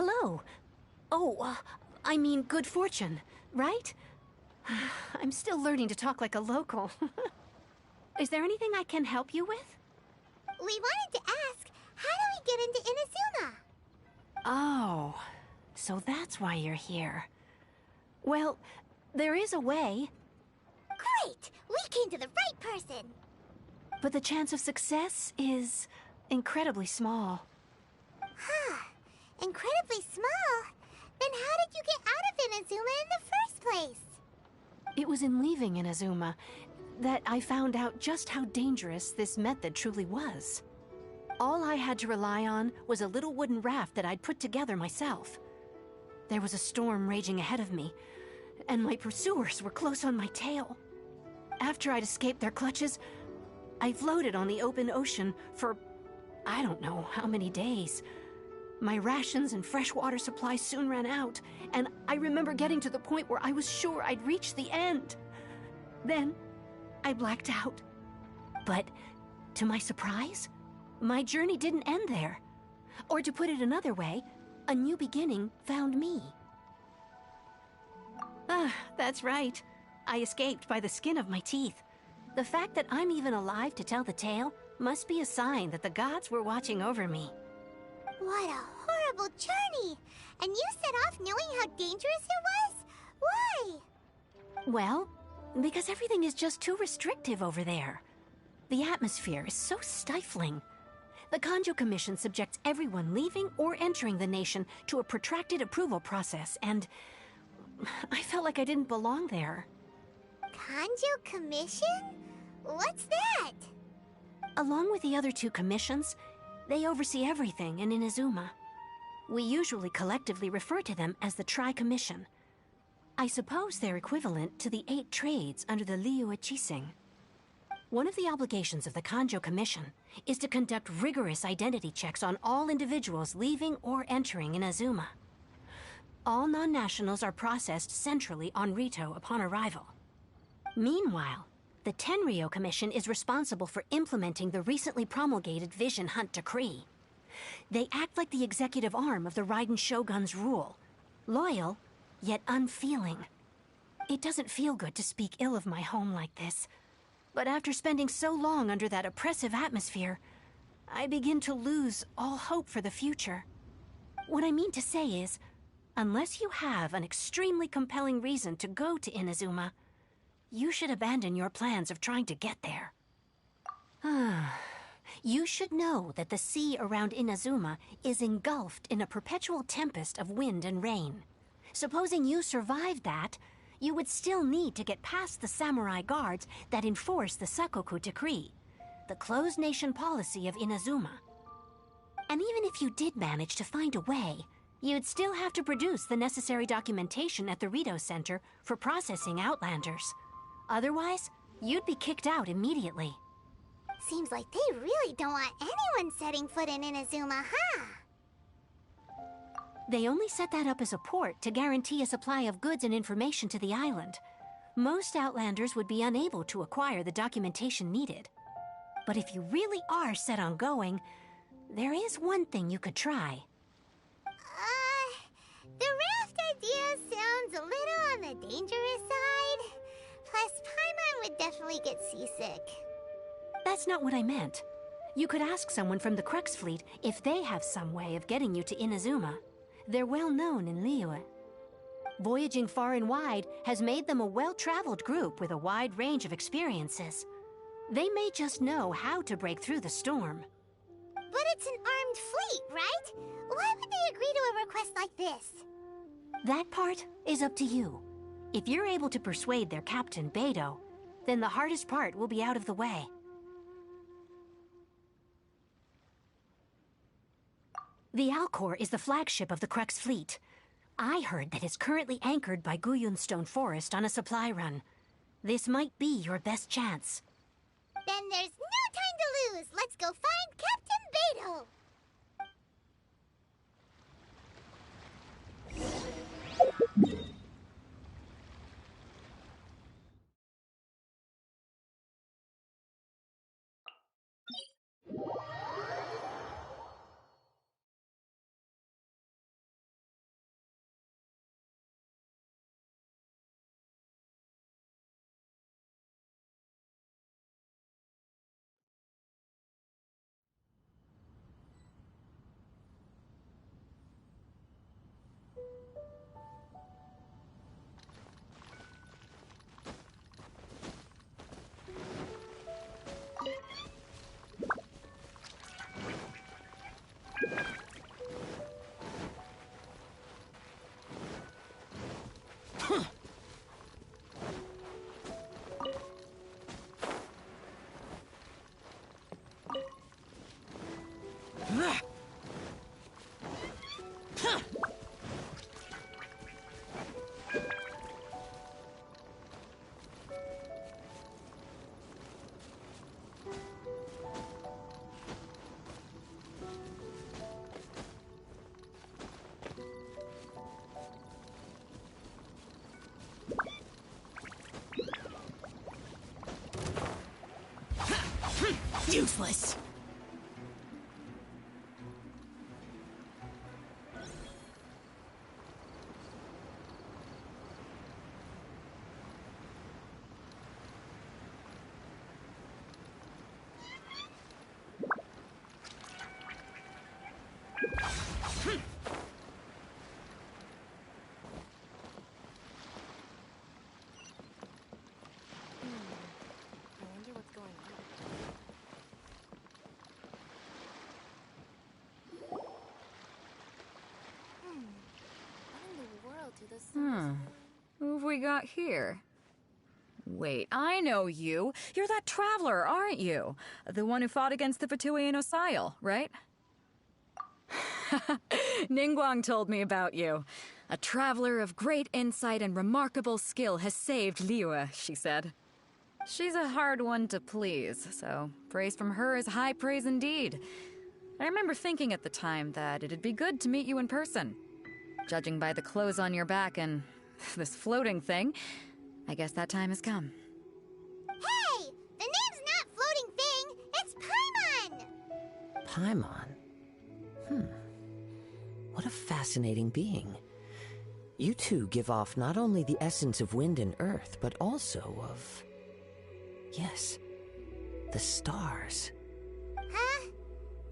Hello. Oh, I mean good fortune, right? I'm still learning to talk like a local. Is there anything I can help you with? We wanted to ask, how do we get into Inazuma? Oh, so that's why you're here. Well, there is a way, Great! We came to the right person! but the chance of success is incredibly small. Huh. Incredibly small? Then how did you get out of Inazuma in the first place? It was in leaving Inazuma that I found out just how dangerous this method truly was. All I had to rely on was a little wooden raft that I'd put together myself. There was a storm raging ahead of me, and my pursuers were close on my tail. After I'd escaped their clutches, I floated on the open ocean for I don't know how many days. My rations and freshwater supplies soon ran out, and I remember getting to the point where I was sure I'd reached the end. Then, I blacked out. But, to my surprise, my journey didn't end there. Or to put it another way, a new beginning found me. That's right. I escaped by the skin of my teeth. The fact that I'm even alive to tell the tale must be a sign that the gods were watching over me. What a horrible journey! And you set off knowing how dangerous it was? Why? Well, because everything is just too restrictive over there. The atmosphere is so stifling. The Kanjo Commission subjects everyone leaving or entering the nation to a protracted approval process, and I felt like I didn't belong there. Kanjo Commission? What's that? Along with the other two commissions, they oversee everything in Inazuma. We usually collectively refer to them as the Tri-Commission. I suppose they're equivalent to the 8 trades under the Liyue Chising. One of the obligations of the Kanjo Commission is to conduct rigorous identity checks on all individuals leaving or entering Inazuma. All non-nationals are processed centrally on Rito upon arrival. Meanwhile, the Tenryo Commission is responsible for implementing the recently promulgated Vision Hunt Decree. They act like the executive arm of the Raiden Shogun's rule, loyal, yet unfeeling. It doesn't feel good to speak ill of my home like this, but after spending so long under that oppressive atmosphere, I begin to lose all hope for the future. What I mean to say is, unless you have an extremely compelling reason to go to Inazuma, you should abandon your plans of trying to get there. You should know that the sea around Inazuma is engulfed in a perpetual tempest of wind and rain. Supposing you survived that, you would still need to get past the samurai guards that enforce the Sakoku Decree, the closed nation policy of Inazuma. And even if you did manage to find a way, you'd still have to produce the necessary documentation at the Rito Center for processing Outlanders. Otherwise, you'd be kicked out immediately. Seems like they really don't want anyone setting foot in Inazuma, huh? They only set that up as a port to guarantee a supply of goods and information to the island. Most Outlanders would be unable to acquire the documentation needed. But if you really are set on going, there is one thing you could try. The raft idea sounds a little on the dangerous side. Plus, Paimon would definitely get seasick. That's not what I meant. You could ask someone from the Crux Fleet if they have some way of getting you to Inazuma. They're well known in Liyue. Voyaging far and wide has made them a well-traveled group with a wide range of experiences. They may just know how to break through the storm. But it's an armed fleet, right? Why would they agree to a request like this? That part is up to you. If you're able to persuade their captain, Beidou, then the hardest part will be out of the way. The Alcor is the flagship of the Crux Fleet. I heard that it's currently anchored by Guyunstone Forest on a supply run. This might be your best chance. Then there's no time to lose. Let's go find Captain Beidou. useless. Who have we got here? Wait, I know you. You're that traveler, aren't you? The one who fought against the Fatui and Osile, right? Ningguang told me about you. A traveler of great insight and remarkable skill has saved Liyue, she said. She's a hard one to please, so praise from her is high praise indeed. I remember thinking at the time that it'd be good to meet you in person. Judging by the clothes on your back and this floating thing, I guess that time has come. Hey! The name's not Floating Thing! It's Paimon! Paimon? What a fascinating being. You two give off not only the essence of wind and earth, but also of... yes, the stars. Huh?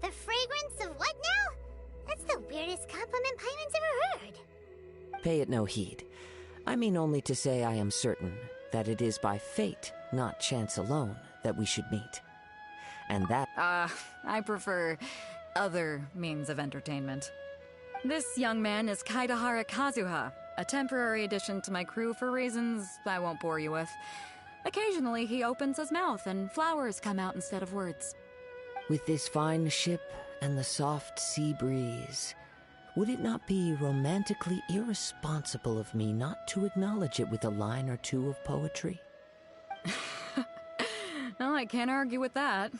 The fragrance of what now? That's the weirdest compliment Paimon's ever heard. Pay it no heed. I mean only to say I am certain that it is by fate, not chance alone, that we should meet. And that... I prefer other means of entertainment. This young man is Kaidahara Kazuha, a temporary addition to my crew for reasons I won't bore you with. Occasionally he opens his mouth and flowers come out instead of words. With this fine ship and the soft sea breeze, would it not be romantically irresponsible of me not to acknowledge it with a line or two of poetry? No, I can't argue with that.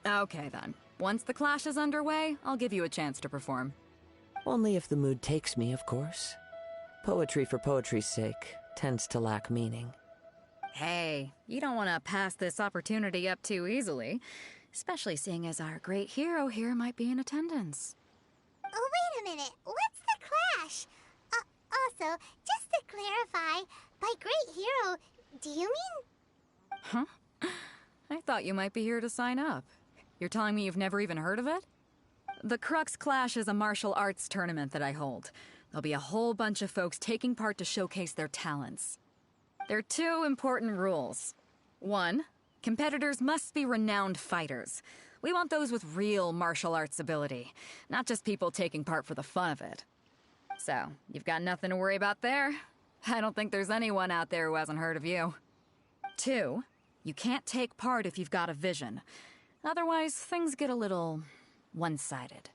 Okay then. Once the clash is underway, I'll give you a chance to perform. Only if the mood takes me, of course. Poetry for poetry's sake tends to lack meaning. Hey, you don't want to pass this opportunity up too easily, especially seeing as our great hero here might be in attendance. Oh, wait a minute. What's the clash? Also, just to clarify, by great hero, do you mean... Huh? I thought you might be here to sign up. You're telling me you've never even heard of it? The Crux Clash is a martial arts tournament that I hold. There'll be a whole bunch of folks taking part to showcase their talents. There are two important rules. One, competitors must be renowned fighters. We want those with real martial arts ability, not just people taking part for the fun of it. So, you've got nothing to worry about there. I don't think there's anyone out there who hasn't heard of you. Two, you can't take part if you've got a vision. Otherwise, things get a little one-sided.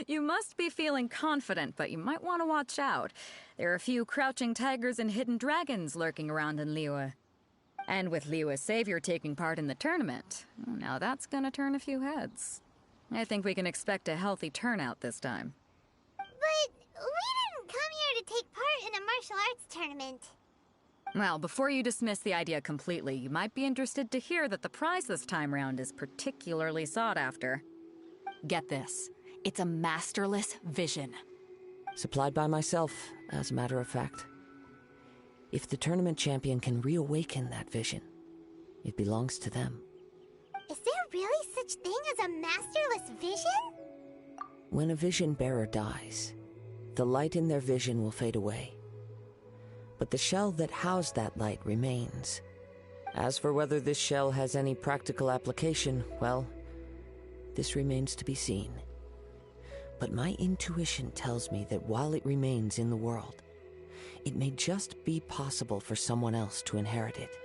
You must be feeling confident, but you might want to watch out. There are a few crouching tigers and hidden dragons lurking around in Liyue. And with Liyue's savior taking part in the tournament, now that's gonna turn a few heads. I think we can expect a healthy turnout this time. But we didn't come here to take part in a martial arts tournament. Well, before you dismiss the idea completely, you might be interested to hear that the prize this time round is particularly sought after. Get this. It's a masterless vision. Supplied by myself, as a matter of fact. If the tournament champion can reawaken that vision, it belongs to them. Is there really such thing as a masterless vision? When a vision bearer dies, the light in their vision will fade away. But the shell that housed that light remains. As for whether this shell has any practical application, well, this remains to be seen. But my intuition tells me that while it remains in the world, it may just be possible for someone else to inherit it.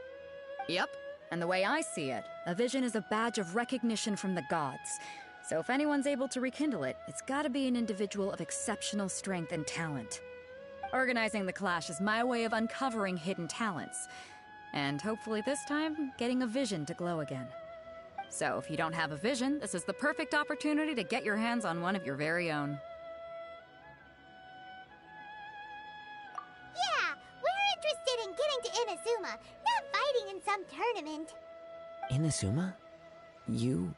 Yep, and the way I see it, a vision is a badge of recognition from the gods. So if anyone's able to rekindle it, it's gotta be an individual of exceptional strength and talent. Organizing the clash is my way of uncovering hidden talents. And hopefully this time, getting a vision to glow again. So if you don't have a vision, this is the perfect opportunity to get your hands on one of your very own. Yeah, we're interested in getting to Inazuma, not fighting in some tournament. Inazuma? You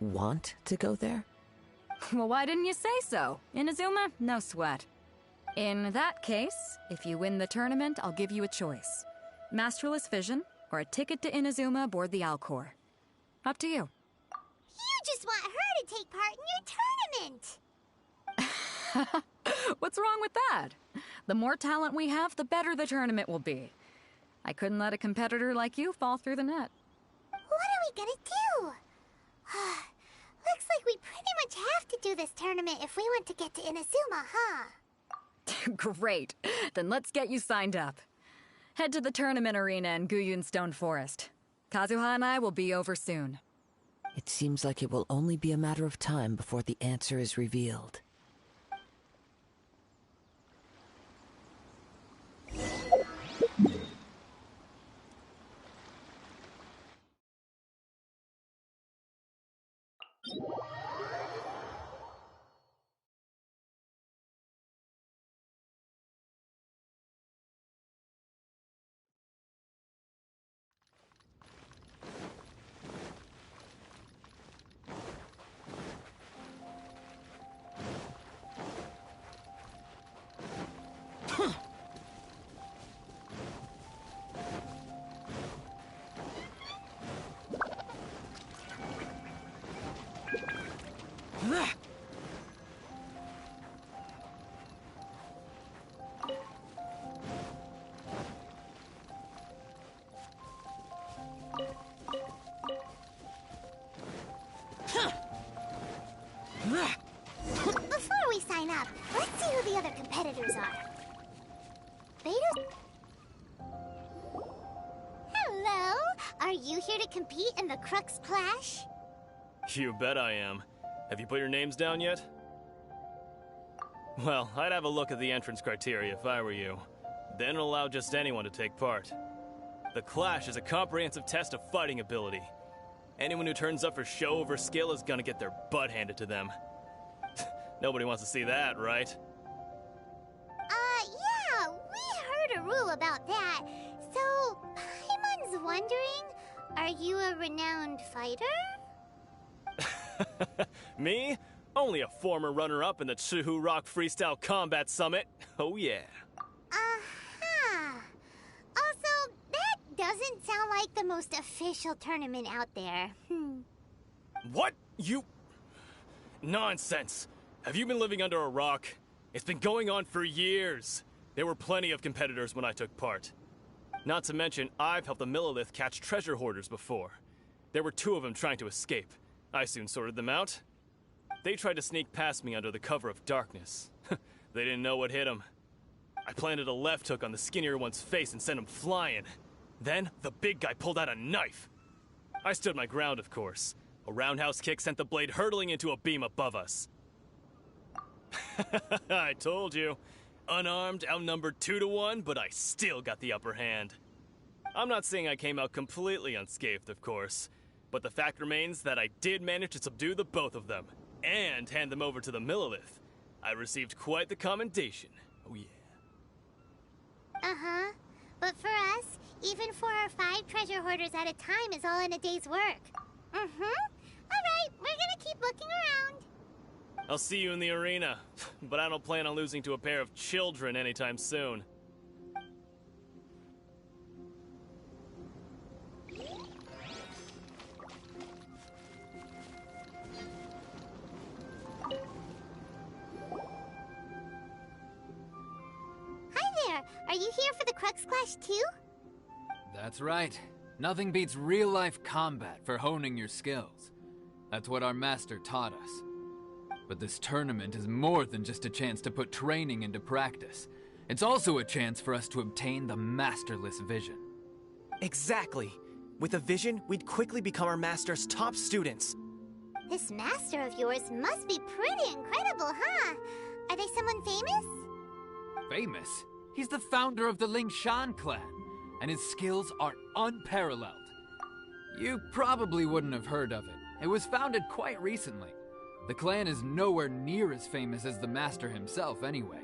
want to go there? Well, why didn't you say so? Inazuma, no sweat. In that case, if you win the tournament, I'll give you a choice. Masterless Vision, or a ticket to Inazuma aboard the Alcor. Up to you. You just want her to take part in your tournament! What's wrong with that? The more talent we have, the better the tournament will be. I couldn't let a competitor like you fall through the net. What are we gonna do? Looks like we pretty much have to do this tournament if we want to get to Inazuma, huh? Great. Then let's get you signed up. Head to the tournament arena in Guyun Stone Forest. Kazuha and I will be over soon. It seems like it will only be a matter of time before the answer is revealed. Before we sign up, let's see who the other competitors are. Beta? Hello? Are you here to compete in the Crux Clash? You bet I am. Have you put your names down yet? Well, I'd have a look at the entrance criteria if I were you. Then it'll allow just anyone to take part. The Clash is a comprehensive test of fighting ability. Anyone who turns up for show over skill is gonna get their butt handed to them. Nobody wants to see that, right? Yeah, we heard a rule about that. So, Paimon's wondering, are you a renowned fighter? Me? Only a former runner-up in the Chihu Rock Freestyle Combat Summit. Oh yeah. Uh-huh. Also, that doesn't sound like the most official tournament out there. What? You... Nonsense. Have you been living under a rock? It's been going on for years. There were plenty of competitors when I took part. Not to mention, I've helped the Millilith catch treasure hoarders before. There were 2 of them trying to escape. I soon sorted them out. They tried to sneak past me under the cover of darkness. They didn't know what hit them. I planted a left hook on the skinnier one's face and sent him flying. Then, the big guy pulled out a knife. I stood my ground, of course. A roundhouse kick sent the blade hurtling into a beam above us. I told you. Unarmed, outnumbered 2 to 1, but I still got the upper hand. I'm not saying I came out completely unscathed, of course. But the fact remains that I did manage to subdue the both of them, and hand them over to the Millilith. I received quite the commendation. Oh yeah. Uh-huh. But for us, even 4 or 5 treasure hoarders at a time is all in a day's work. Mm-hmm. Alright, we're gonna keep looking around. I'll see you in the arena, but I don't plan on losing to a pair of children anytime soon. Are you here for the Crux Clash too? That's right. Nothing beats real-life combat for honing your skills. That's what our master taught us. But this tournament is more than just a chance to put training into practice. It's also a chance for us to obtain the masterless vision. Exactly. With a vision, we'd quickly become our master's top students. This master of yours must be pretty incredible, huh? Are they someone famous? Famous? He's the founder of the Lingshan clan, and his skills are unparalleled. You probably wouldn't have heard of it. It was founded quite recently. The clan is nowhere near as famous as the master himself anyway.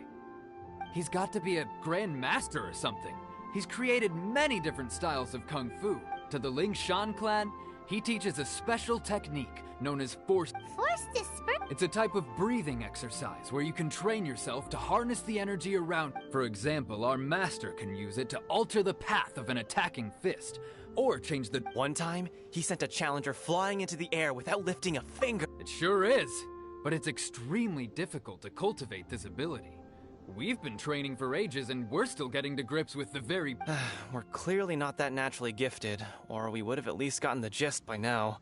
He's got to be a grand master or something. He's created many different styles of kung fu. To the Lingshan clan, He teaches a special technique known as force. Force dispersion? It's a type of breathing exercise where you can train yourself to harness the energy around. For example, our master can use it to alter the path of an attacking fist, or change the... One time, he sent a challenger flying into the air without lifting a finger. It sure is, but it's extremely difficult to cultivate this ability. We've been training for ages and we're still getting to grips with the very... We're clearly not that naturally gifted, or we would have at least gotten the gist by now.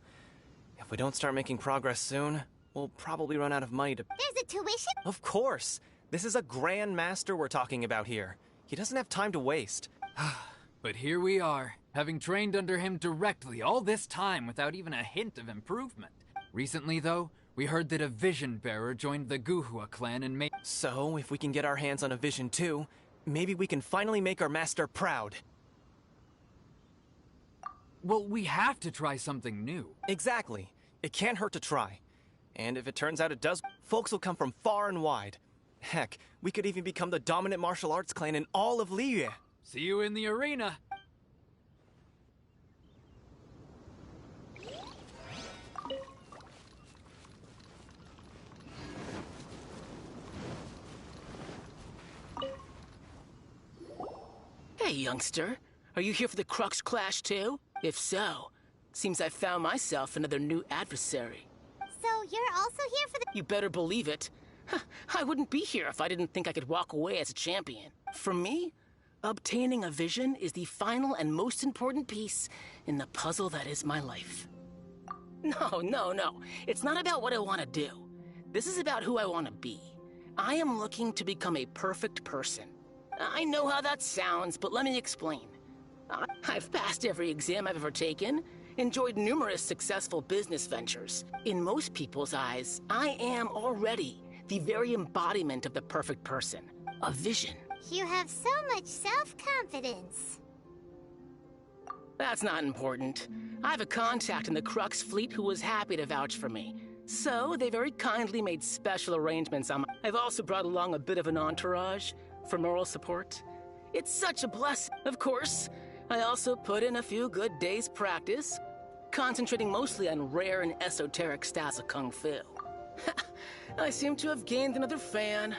If we don't start making progress soon, we'll probably run out of money to... There's a tuition? Of course! This is a Grand Master we're talking about here. He doesn't have time to waste. But here we are, having trained under him directly all this time without even a hint of improvement. Recently, though, we heard that a Vision Bearer joined the Guhua clan and made... So, if we can get our hands on a Vision too, maybe we can finally make our master proud. Well, we have to try something new. Exactly. It can't hurt to try. And if it turns out it does, folks will come from far and wide. Heck, we could even become the dominant martial arts clan in all of Liyue. See you in the arena. Hey, youngster. Are you here for the Crux Clash too? If so, seems I found myself another new adversary. So you're also here for the... You better believe it. I wouldn't be here if I didn't think I could walk away as a champion. For me, obtaining a vision is the final and most important piece in the puzzle that is my life. No. It's not about what I want to do. This is about who I want to be. I am looking to become a perfect person. I know how that sounds, but let me explain. I've passed every exam I've ever taken, enjoyed numerous successful business ventures. In most people's eyes, I am already the very embodiment of the perfect person. A vision. You have so much self-confidence. That's not important. I have a contact in the Crux fleet who was happy to vouch for me. So, they very kindly made special arrangements on my... I've also brought along a bit of an entourage for moral support. It's such a blessing. Of course, I also put in a few good days' practice, concentrating mostly on rare and esoteric styles of Kung Fu. I seem to have gained another fan.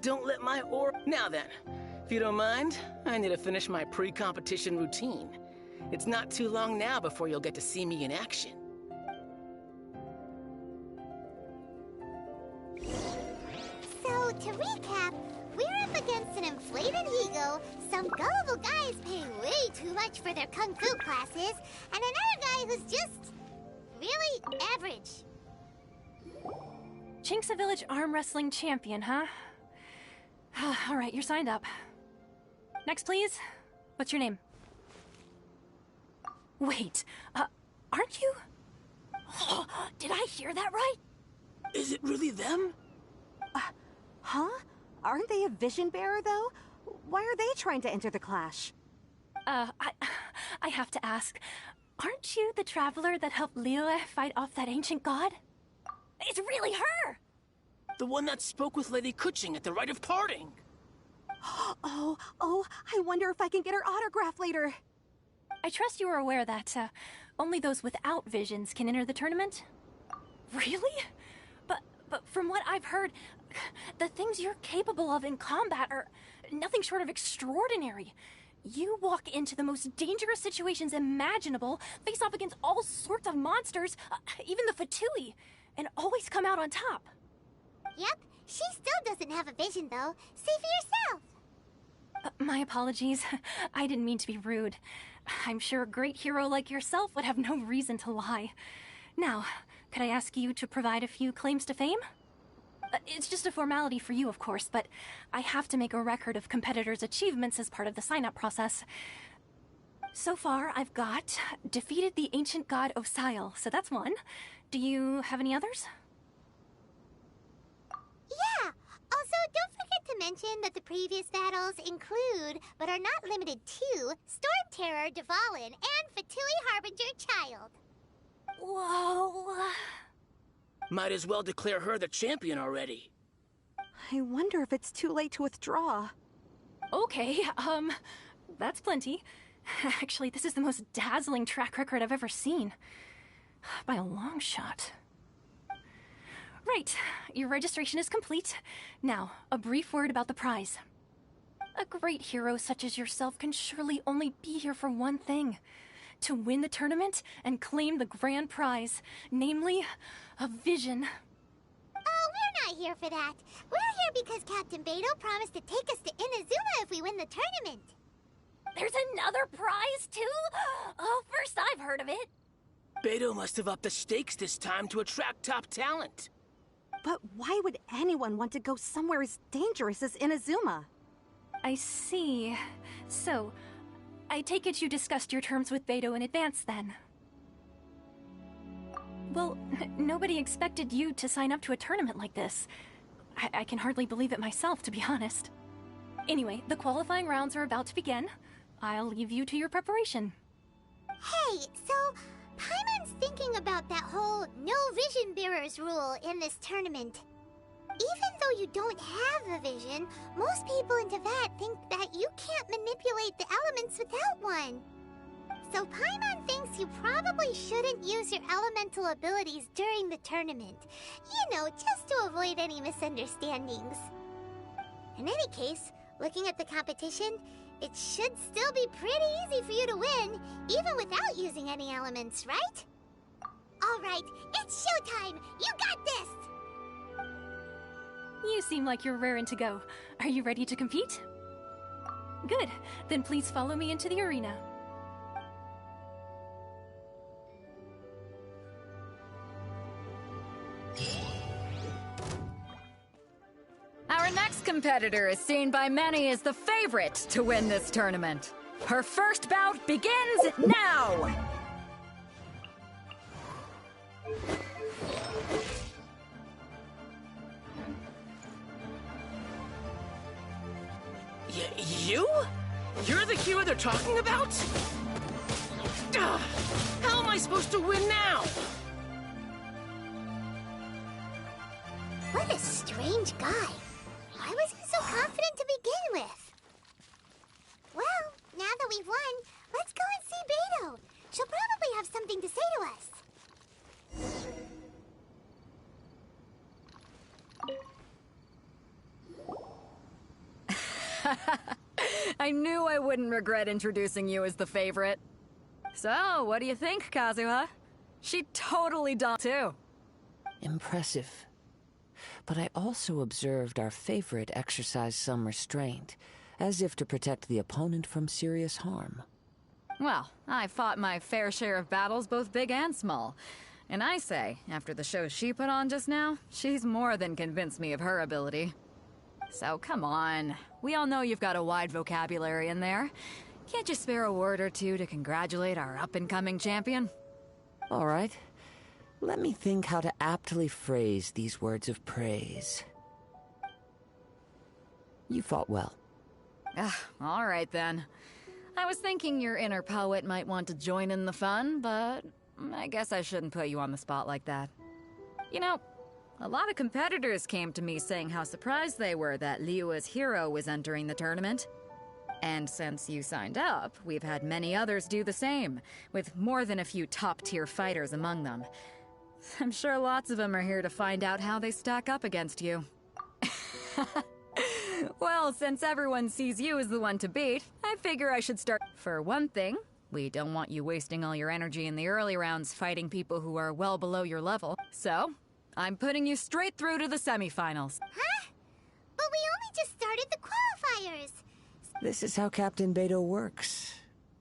Don't let my aura... Now then, if you don't mind, I need to finish my pre-competition routine. It's not too long now before you'll get to see me in action. So, to recap, we're up against an inflated ego, some gullible guys paying way too much for their kung fu classes, and another guy who's just... really average. Chinksa Village arm wrestling champion, huh? All right, you're signed up. Next, please. What's your name? Wait, aren't you? Oh, did I hear that right? Is it really them? Huh? Aren't they a vision bearer, though? Why are they trying to enter the clash? I have to ask, aren't you the traveler that helped Liyue fight off that ancient god? It's really her! The one that spoke with Lady Kuching at the rite of parting. Oh, I wonder if I can get her autograph later. I trust you are aware that, only those without visions can enter the tournament? Really? But from what I've heard, the things you're capable of in combat are nothing short of extraordinary. You walk into the most dangerous situations imaginable, face off against all sorts of monsters, even the Fatui, and always come out on top. Yep, she still doesn't have a vision, though. See for yourself. My apologies. I didn't mean to be rude. I'm sure a great hero like yourself would have no reason to lie. Now, could I ask you to provide a few claims to fame? It's just a formality for you, of course, but I have to make a record of competitors' achievements as part of the sign-up process. So far, I've got defeated the ancient god Osial, so that's one. Do you have any others? Yeah! Also, don't forget to mention that the previous battles include, but are not limited to, Storm Terror, Dvalin, and Fatui Harbinger Child. Whoa... Might as well declare her the champion already. I wonder if it's too late to withdraw. Okay, that's plenty. Actually, this is the most dazzling track record I've ever seen. By a long shot. Right, your registration is complete. Now, a brief word about the prize. A great hero such as yourself can surely only be here for one thing. To win the tournament and claim the grand prize, namely, a vision. Oh, we're not here for that. We're here because Captain Beto promised to take us to Inazuma if we win the tournament. There's another prize, too? Oh, first I've heard of it. Beto must have upped the stakes this time to attract top talent. But why would anyone want to go somewhere as dangerous as Inazuma? I see. So, I take it you discussed your terms with Beto in advance, then? Well, nobody expected you to sign up to a tournament like this. I can hardly believe it myself, to be honest. Anyway, the qualifying rounds are about to begin. I'll leave you to your preparation. Hey, so Paimon's thinking about that whole no vision bearers rule in this tournament. Even though you don't have a vision, most people in Teyvat think that you can't manipulate the elements without one. So Paimon thinks you probably shouldn't use your elemental abilities during the tournament. You know, just to avoid any misunderstandings. In any case, looking at the competition, it should still be pretty easy for you to win, even without using any elements, right? Alright, it's showtime! You got this! You seem like you're raring to go. Are you ready to compete? Good. Then please follow me into the arena. Our next competitor is seen by many as the favorite to win this tournament. Her first bout begins now! You? You're the hero they're talking about? Ugh, how am I supposed to win now? What a strange guy. Why was he so confident to begin with? Well, now that we've won, let's go and see Beto. She'll probably have something to say to us. I knew I wouldn't regret introducing you as the favorite. So, what do you think, Kazuha? She totally too. Impressive. But I also observed our favorite exercise some restraint, as if to protect the opponent from serious harm. Well, I fought my fair share of battles, both big and small. And I say, after the show she put on just now, she's more than convinced me of her ability. So come on, we all know you've got a wide vocabulary in there. Can't you spare a word or two to congratulate our up-and-coming champion? All right. Let me think how to aptly phrase these words of praise. You fought well. All right then. I was thinking your inner poet might want to join in the fun, but I guess I shouldn't put you on the spot like that. You know, a lot of competitors came to me saying how surprised they were that Liyue's hero was entering the tournament. And since you signed up, we've had many others do the same, with more than a few top-tier fighters among them. I'm sure lots of them are here to find out how they stack up against you. Well, since everyone sees you as the one to beat, I figure I should start. For one thing, we don't want you wasting all your energy in the early rounds fighting people who are well below your level. So, I'm putting you straight through to the semifinals. Huh? But we only just started the qualifiers. This is how Captain Beto works.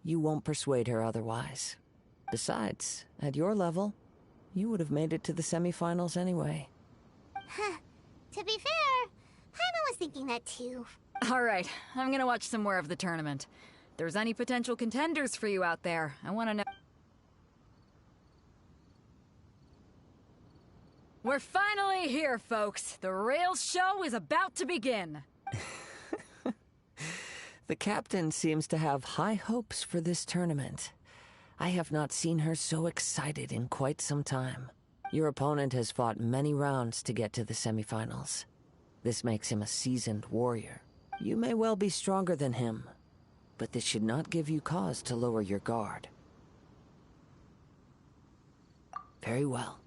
You won't persuade her otherwise. Besides, at your level, you would have made it to the semifinals anyway. Huh. To be fair, Paimon was thinking that too. All right, I'm gonna watch some more of the tournament. If there's any potential contenders for you out there, I want to know. We're finally here, folks. The real show is about to begin. The captain seems to have high hopes for this tournament. I have not seen her so excited in quite some time. Your opponent has fought many rounds to get to the semifinals. This makes him a seasoned warrior. You may well be stronger than him, but this should not give you cause to lower your guard. Very well.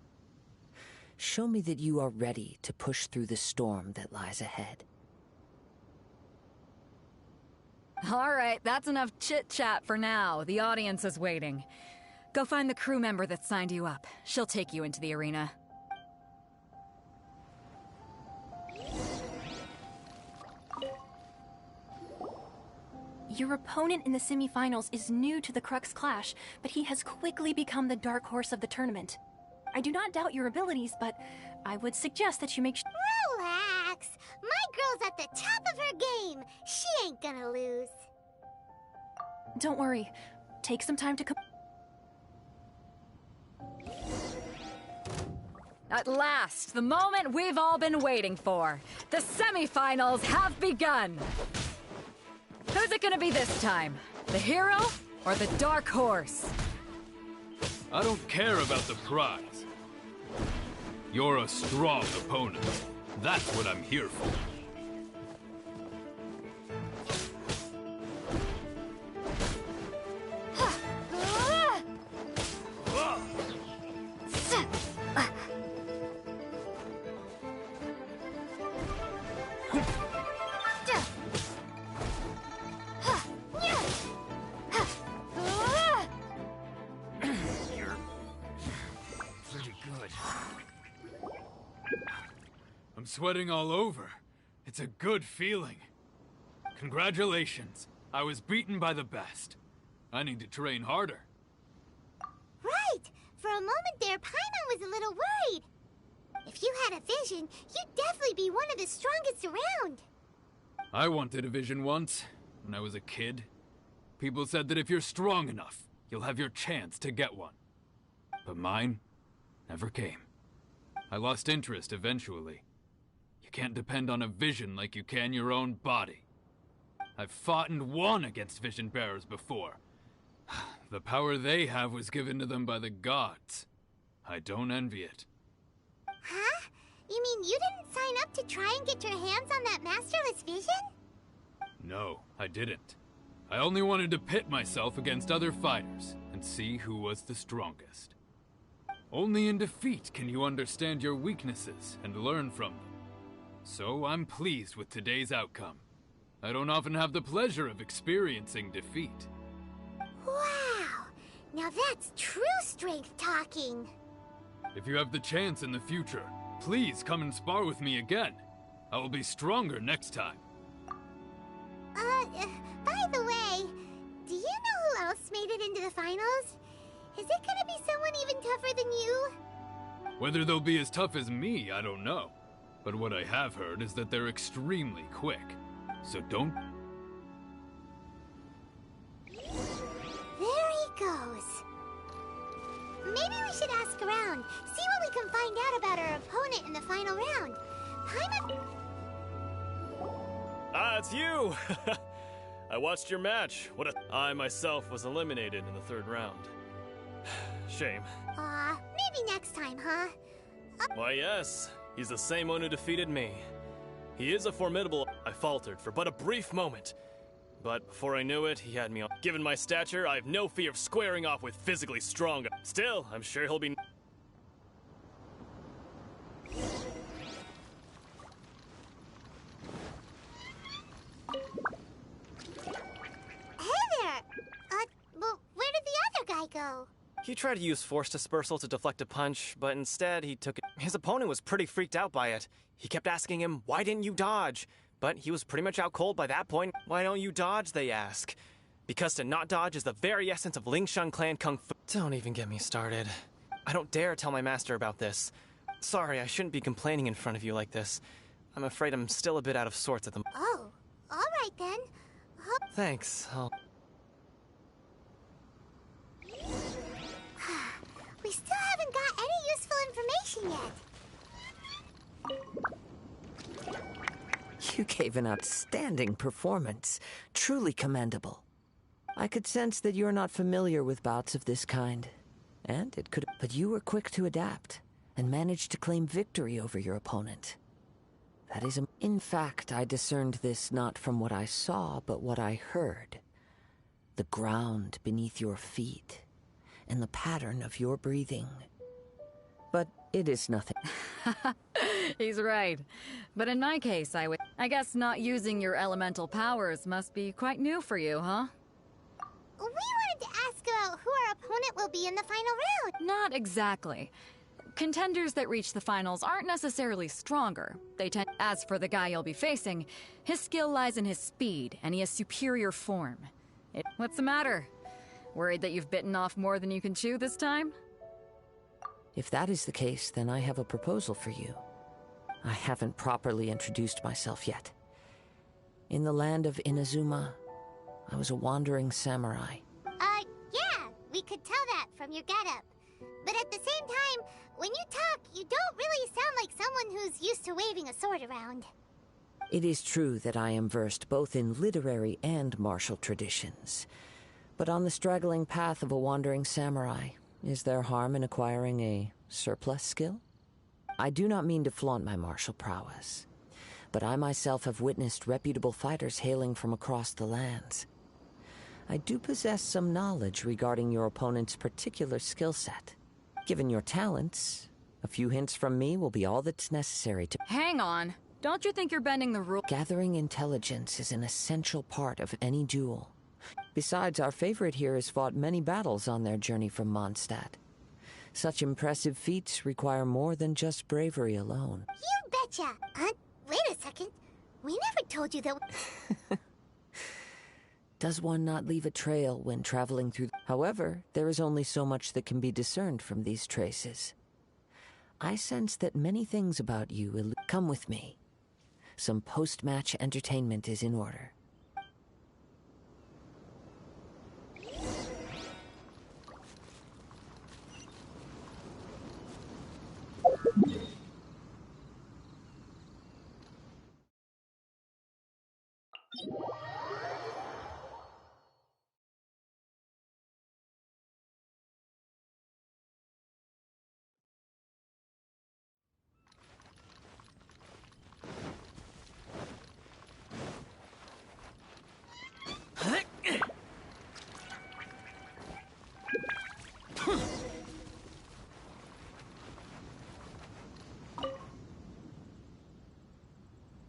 Show me that you are ready to push through the storm that lies ahead. All right, that's enough chit-chat for now. The audience is waiting. Go find the crew member that signed you up. She'll take you into the arena. Your opponent in the semifinals is new to the Crux Clash, but he has quickly become the dark horse of the tournament. I do not doubt your abilities, but I would suggest that you make Relax. My girl's at the top of her game. She ain't gonna lose. Don't worry. Take some time to At last, the moment we've all been waiting for. The semifinals have begun. Who's it gonna be this time? The hero or the dark horse? I don't care about the prize. You're a strong opponent. That's what I'm here for. I'm sweating all over. It's a good feeling. Congratulations. I was beaten by the best. I need to train harder. Right. For a moment there, Paimon was a little worried. If you had a vision, you'd definitely be one of the strongest around. I wanted a vision once, when I was a kid. People said that if you're strong enough, you'll have your chance to get one. But mine never came. I lost interest eventually. You can't depend on a vision like you can your own body. I've fought and won against vision bearers before. The power they have was given to them by the gods. I don't envy it. Huh? You mean you didn't sign up to try and get your hands on that masterless vision? No, I didn't. I only wanted to pit myself against other fighters and see who was the strongest. Only in defeat can you understand your weaknesses and learn from them. So I'm pleased with today's outcome. I don't often have the pleasure of experiencing defeat. Wow! Now that's true strength talking. If you have the chance in the future, please come and spar with me again. I will be stronger next time. By the way, do you know who else made it into the finals? Is it gonna be someone even tougher than you? Whether they'll be as tough as me, I don't know. But what I have heard is that they're extremely quick. So don't... There he goes. Maybe we should ask around, see what we can find out about our opponent in the final round. Paimon... Ah, it's you! I watched your match. I myself was eliminated in the third round. Shame. Maybe next time, huh? Why, yes. He's the same one who defeated me. He is a formidable... I faltered for but a brief moment. But before I knew it, he had me on. Given my stature, I have no fear of squaring off with physically stronger. Still, I'm sure he'll be... Hey there! Well, where did the other guy go? He tried to use force dispersal to deflect a punch, but instead he took it. His opponent was pretty freaked out by it. He kept asking him, why didn't you dodge? But he was pretty much out cold by that point. Why don't you dodge, they ask. Because to not dodge is the very essence of Lingshan clan kung fu. Don't even get me started. I don't dare tell my master about this. Sorry, I shouldn't be complaining in front of you like this. I'm afraid I'm still a bit out of sorts at the moment. Oh, alright then. Thanks, We still haven't got any useful information yet. You gave an outstanding performance. Truly commendable. I could sense that you're not familiar with bouts of this kind. And it could... But you were quick to adapt, and managed to claim victory over your opponent. That is a... In fact, I discerned this not from what I saw, but what I heard. The ground beneath your feet, and the pattern of your breathing. but it is nothing. He's right. But in my case, I guess not using your elemental powers must be quite new for you, huh? We wanted to ask about who our opponent will be in the final round. Not exactly. Contenders that reach the finals aren't necessarily stronger. As for the guy you'll be facing, his skill lies in his speed, and he has superior form. What's the matter? Worried that you've bitten off more than you can chew this time? If that is the case, then I have a proposal for you. I haven't properly introduced myself yet. In the land of Inazuma, I was a wandering samurai. Yeah, we could tell that from your getup. But at the same time, when you talk, you don't really sound like someone who's used to waving a sword around. It is true that I am versed both in literary and martial traditions. But on the straggling path of a wandering samurai, is there harm in acquiring a surplus skill? I do not mean to flaunt my martial prowess, but I myself have witnessed reputable fighters hailing from across the lands. I do possess some knowledge regarding your opponent's particular skill set. Given your talents, a few hints from me will be all that's necessary to— Hang on. Don't you think you're bending the rules? Gathering intelligence is an essential part of any duel. Besides, our favorite here has fought many battles on their journey from Mondstadt. Such impressive feats require more than just bravery alone. You betcha! Wait a second. We never told you that— Does one not leave a trail when traveling through— However, there is only so much that can be discerned from these traces. I sense that many things about you come with me. Some post-match entertainment is in order.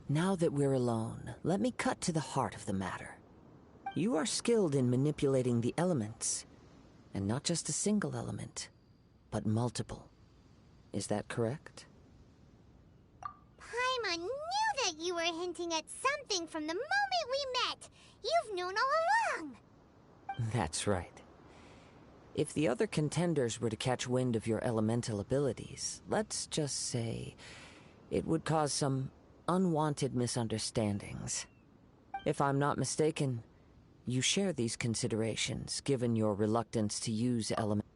Now that we're alone, let me cut to the heart of the matter. You are skilled in manipulating the elements, and not just a single element, but multiple. Is that correct? Paimon knew that you were hinting at something from the moment we met. You've known all along. That's right. If the other contenders were to catch wind of your elemental abilities, let's just say it would cause some unwanted misunderstandings. If I'm not mistaken, you share these considerations, given your reluctance to use element.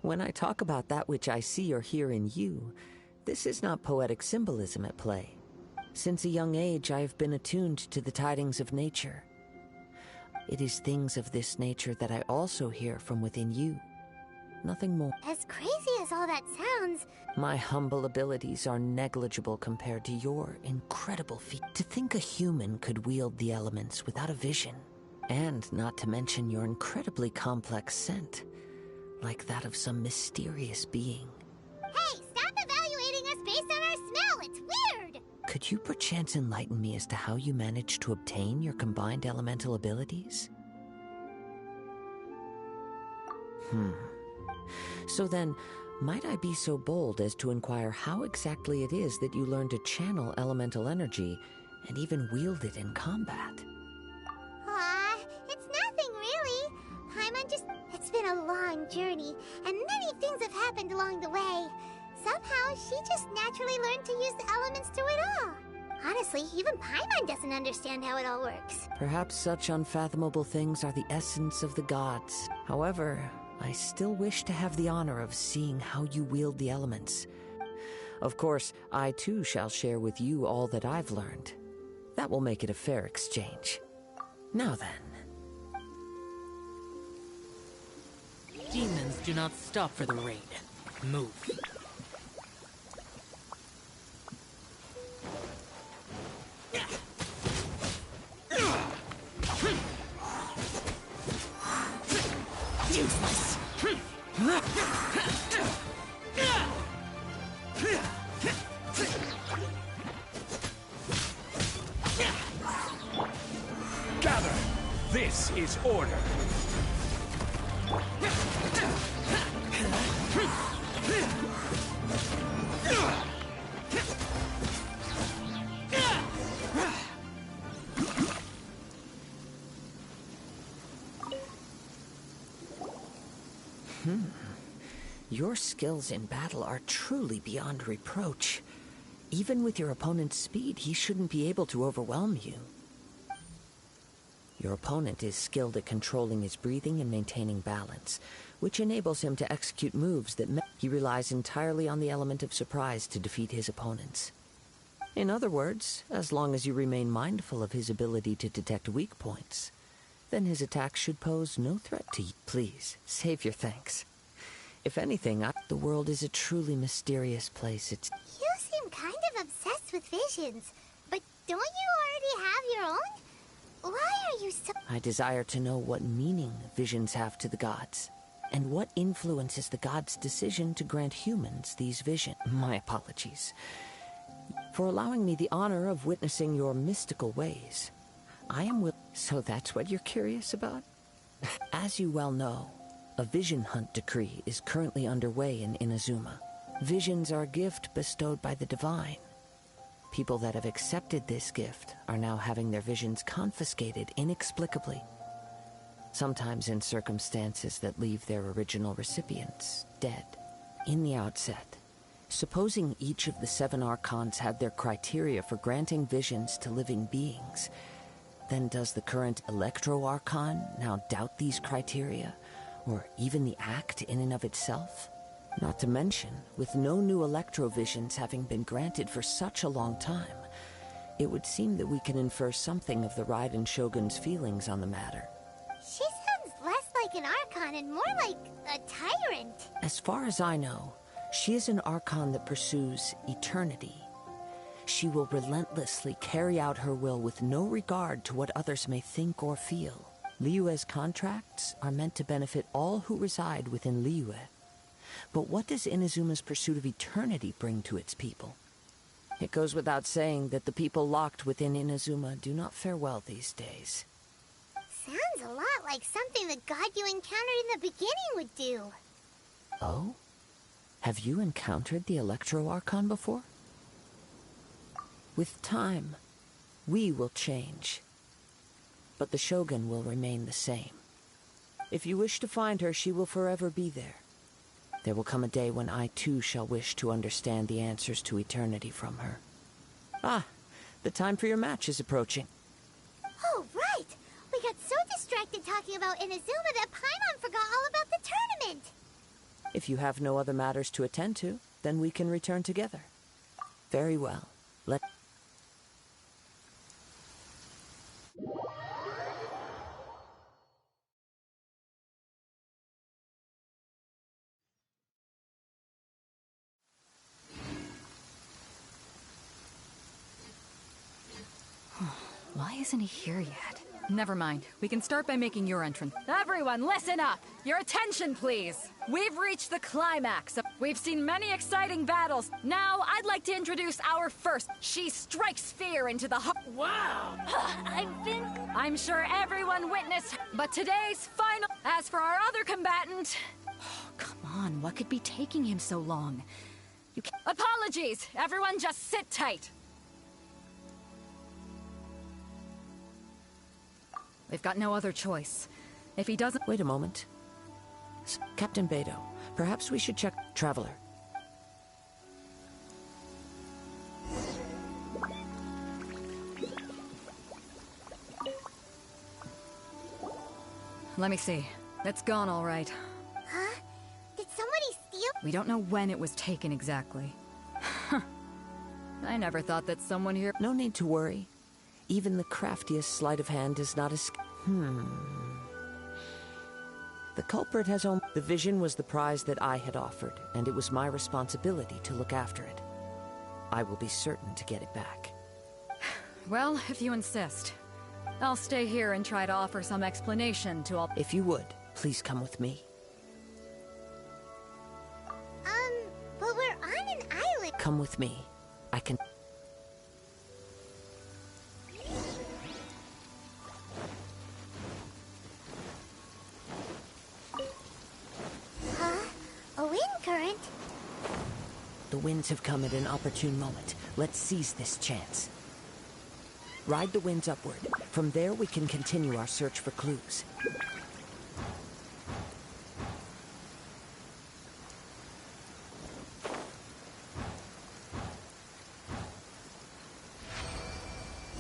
When I talk about that which I see or hear in you, this is not poetic symbolism at play. Since a young age, I have been attuned to the tidings of nature. It is things of this nature that I also hear from within you. Nothing more. As crazy as all that sounds, my humble abilities are negligible compared to your incredible feat. To think a human could wield the elements without a vision, and not to mention your incredibly complex scent, like that of some mysterious being. Hey, stop evaluating us based on our smell! It's weird! Could you perchance enlighten me as to how you managed to obtain your combined elemental abilities? So then, might I be so bold as to inquire how exactly it is that you learned to channel elemental energy and even wield it in combat? It's nothing really. It's been a long journey, and many things have happened along the way. Somehow, she just naturally learned to use the elements through it all. Honestly, even Paimon doesn't understand how it all works. Perhaps such unfathomable things are the essence of the gods. However, I still wish to have the honor of seeing how you wield the elements. Of course, I too shall share with you all that I've learned. That will make it a fair exchange. Now then. Demons do not stop for the raid. Move. Useless. This is order. Your skills in battle are truly beyond reproach. Even with your opponent's speed, he shouldn't be able to overwhelm you. Your opponent is skilled at controlling his breathing and maintaining balance, which enables him to execute moves that he relies entirely on the element of surprise to defeat his opponents. In other words, as long as you remain mindful of his ability to detect weak points, then his attacks should pose no threat to you. Please, save your thanks. If anything, the world is a truly mysterious place. You seem kind of obsessed with visions, but don't you already have your own? Why are you so... I desire to know what meaning visions have to the gods, and what influences the gods' decision to grant humans these visions. My apologies for allowing me the honor of witnessing your mystical ways. I am So that's what you're curious about? As you well know, a vision hunt decree is currently underway in Inazuma. Visions are a gift bestowed by the divine. People that have accepted this gift are now having their visions confiscated inexplicably, sometimes in circumstances that leave their original recipients dead. In the outset, supposing each of the 7 archons had their criteria for granting visions to living beings, then does the current Electro-Archon now doubt these criteria, or even the act in and of itself? Not to mention, with no new Electro-Visions having been granted for such a long time, it would seem that we can infer something of the Raiden Shogun's feelings on the matter. She sounds less like an Archon and more like a tyrant. As far as I know, she is an Archon that pursues eternity. She will relentlessly carry out her will with no regard to what others may think or feel. Liyue's contracts are meant to benefit all who reside within Liyue. But what does Inazuma's pursuit of eternity bring to its people? It goes without saying that the people locked within Inazuma do not fare well these days. Sounds a lot like something the god you encountered in the beginning would do. Oh? Have you encountered the Electro-Archon before? With time, we will change. But the Shogun will remain the same. If you wish to find her, she will forever be there. There will come a day when I too shall wish to understand the answers to eternity from her. Ah, the time for your match is approaching. Oh, right! We got so distracted talking about Inazuma that Paimon forgot all about the tournament! If you have no other matters to attend to, then we can return together. Very well. Why isn't he here yet? Never mind. We can start by making your entrance. Everyone, listen up! Your attention, please! We've reached the climax. We've seen many exciting battles. Now, I'd like to introduce our first. She strikes fear into the heart. Wow! I'm sure everyone witnessed. But today's final. As for our other combatant. Oh, come on, what could be taking him so long? You can't. Apologies! Everyone just sit tight. We've got no other choice. If he doesn't— Wait a moment. Captain Beidou, perhaps we should check— Traveler. Let me see. It's gone all right. Huh? Did somebody steal— We don't know when it was taken exactly. I never thought that someone here— No need to worry. Even the craftiest sleight of hand does not escape. The culprit has only— The vision was the prize that I had offered, and it was my responsibility to look after it. I will be certain to get it back. Well, if you insist. I'll stay here and try to offer some explanation to all— If you would, please come with me. But we're on an island. Come with me. I can— The winds have come at an opportune moment. Let's seize this chance. Ride the winds upward. From there, we can continue our search for clues.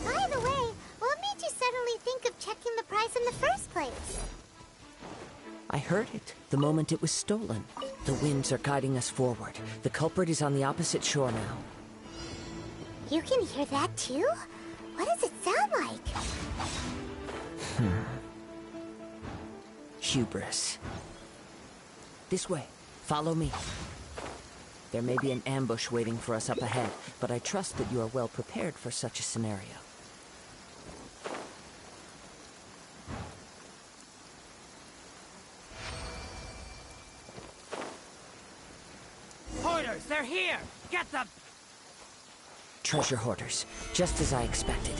By the way, what made you suddenly think of checking the price in the first place? I heard it the moment it was stolen. The winds are guiding us forward. The culprit is on the opposite shore now. You can hear that too? What does it sound like? Hubris. This way. Follow me. There may be an ambush waiting for us up ahead, but I trust that you are well prepared for such a scenario. Hoarders, they're here! Get them! Treasure hoarders, just as I expected.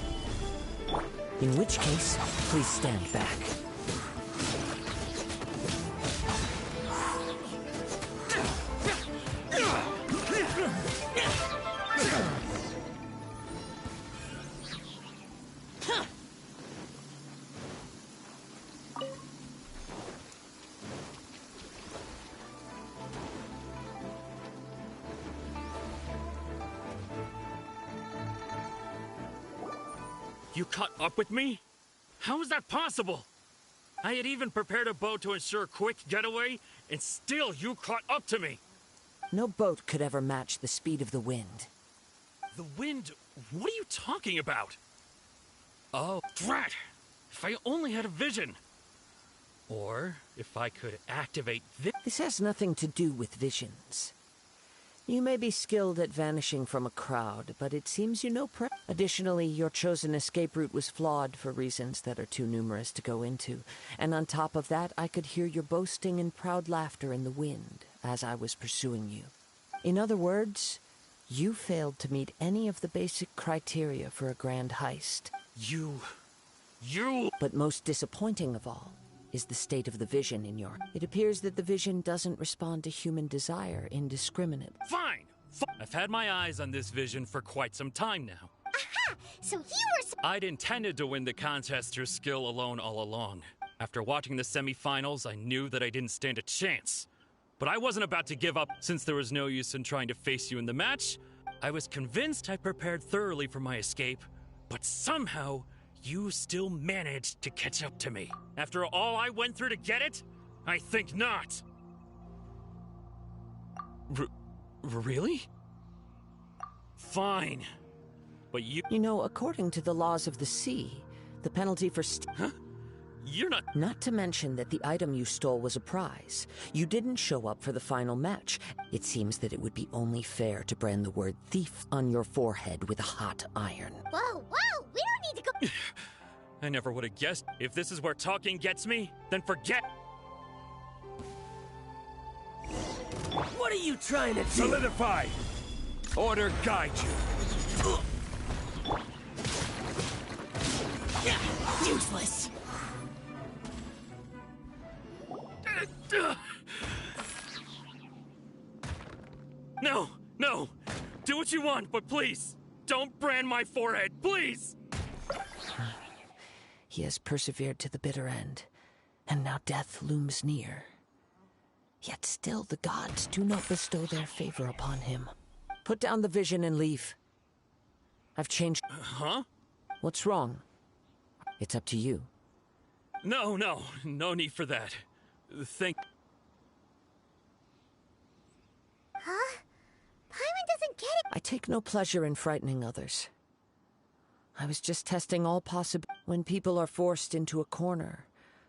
In which case, please stand back. You caught up with me? How is that possible? I had even prepared a boat to ensure a quick getaway, and still you caught up to me. No boat could ever match the speed of the wind. The wind? What are you talking about? Oh, drat! If I only had a vision. Or if I could activate this. This has nothing to do with visions. You may be skilled at vanishing from a crowd, but it seems you know Additionally, your chosen escape route was flawed for reasons that are too numerous to go into. And on top of that, I could hear your boasting and proud laughter in the wind as I was pursuing you. In other words, you failed to meet any of the basic criteria for a grand heist. You... But most disappointing of all is the state of the vision in your... It appears that the vision doesn't respond to human desire indiscriminately. Fine! I've had my eyes on this vision for quite some time now. Aha! So you were... I'd intended to win the contest through skill alone all along. After watching the semifinals, I knew that I didn't stand a chance. But I wasn't about to give up since there was no use in trying to face you in the match. I was convinced I prepared thoroughly for my escape, but somehow... you still managed to catch up to me. After all I went through to get it? I think not. Really? Fine. But you... You know, according to the laws of the sea, the penalty for... Huh? You're not... Not to mention that the item you stole was a prize. You didn't show up for the final match. It seems that it would be only fair to brand the word thief on your forehead with a hot iron. Whoa, whoa! We don't need to go... I never would have guessed. If this is where talking gets me, then forget... What are you trying to do? Solidify! Order guide you. Useless. No, no! Do what you want, but please, don't brand my forehead, please! He has persevered to the bitter end, and now death looms near. Yet still the gods do not bestow their favor upon him. Put down the vision and leave. I've changed... Huh? What's wrong? It's up to you. No need for that. Thank... Huh? Paimon doesn't get it. I take no pleasure in frightening others. I was just testing all possible... When people are forced into a corner,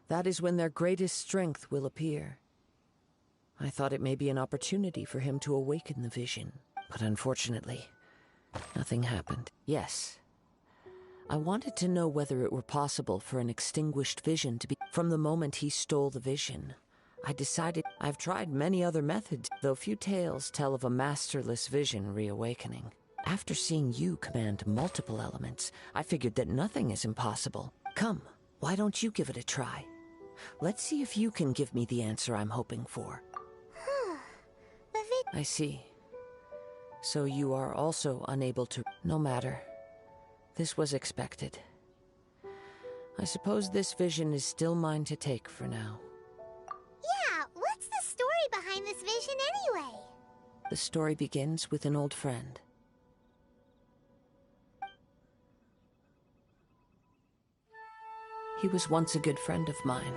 that is when their greatest strength will appear. I thought it may be an opportunity for him to awaken the vision, but unfortunately, nothing happened. Yes, I wanted to know whether it were possible for an extinguished vision to be... From the moment he stole the vision, I decided... I've tried many other methods, though few tales tell of a masterless vision reawakening. After seeing you command multiple elements, I figured that nothing is impossible. Come, why don't you give it a try? Let's see if you can give me the answer I'm hoping for. I see. So you are also unable to... No matter. This was expected. I suppose this vision is still mine to take for now. Yeah, what's the story behind this vision anyway? The story begins with an old friend. He was once a good friend of mine.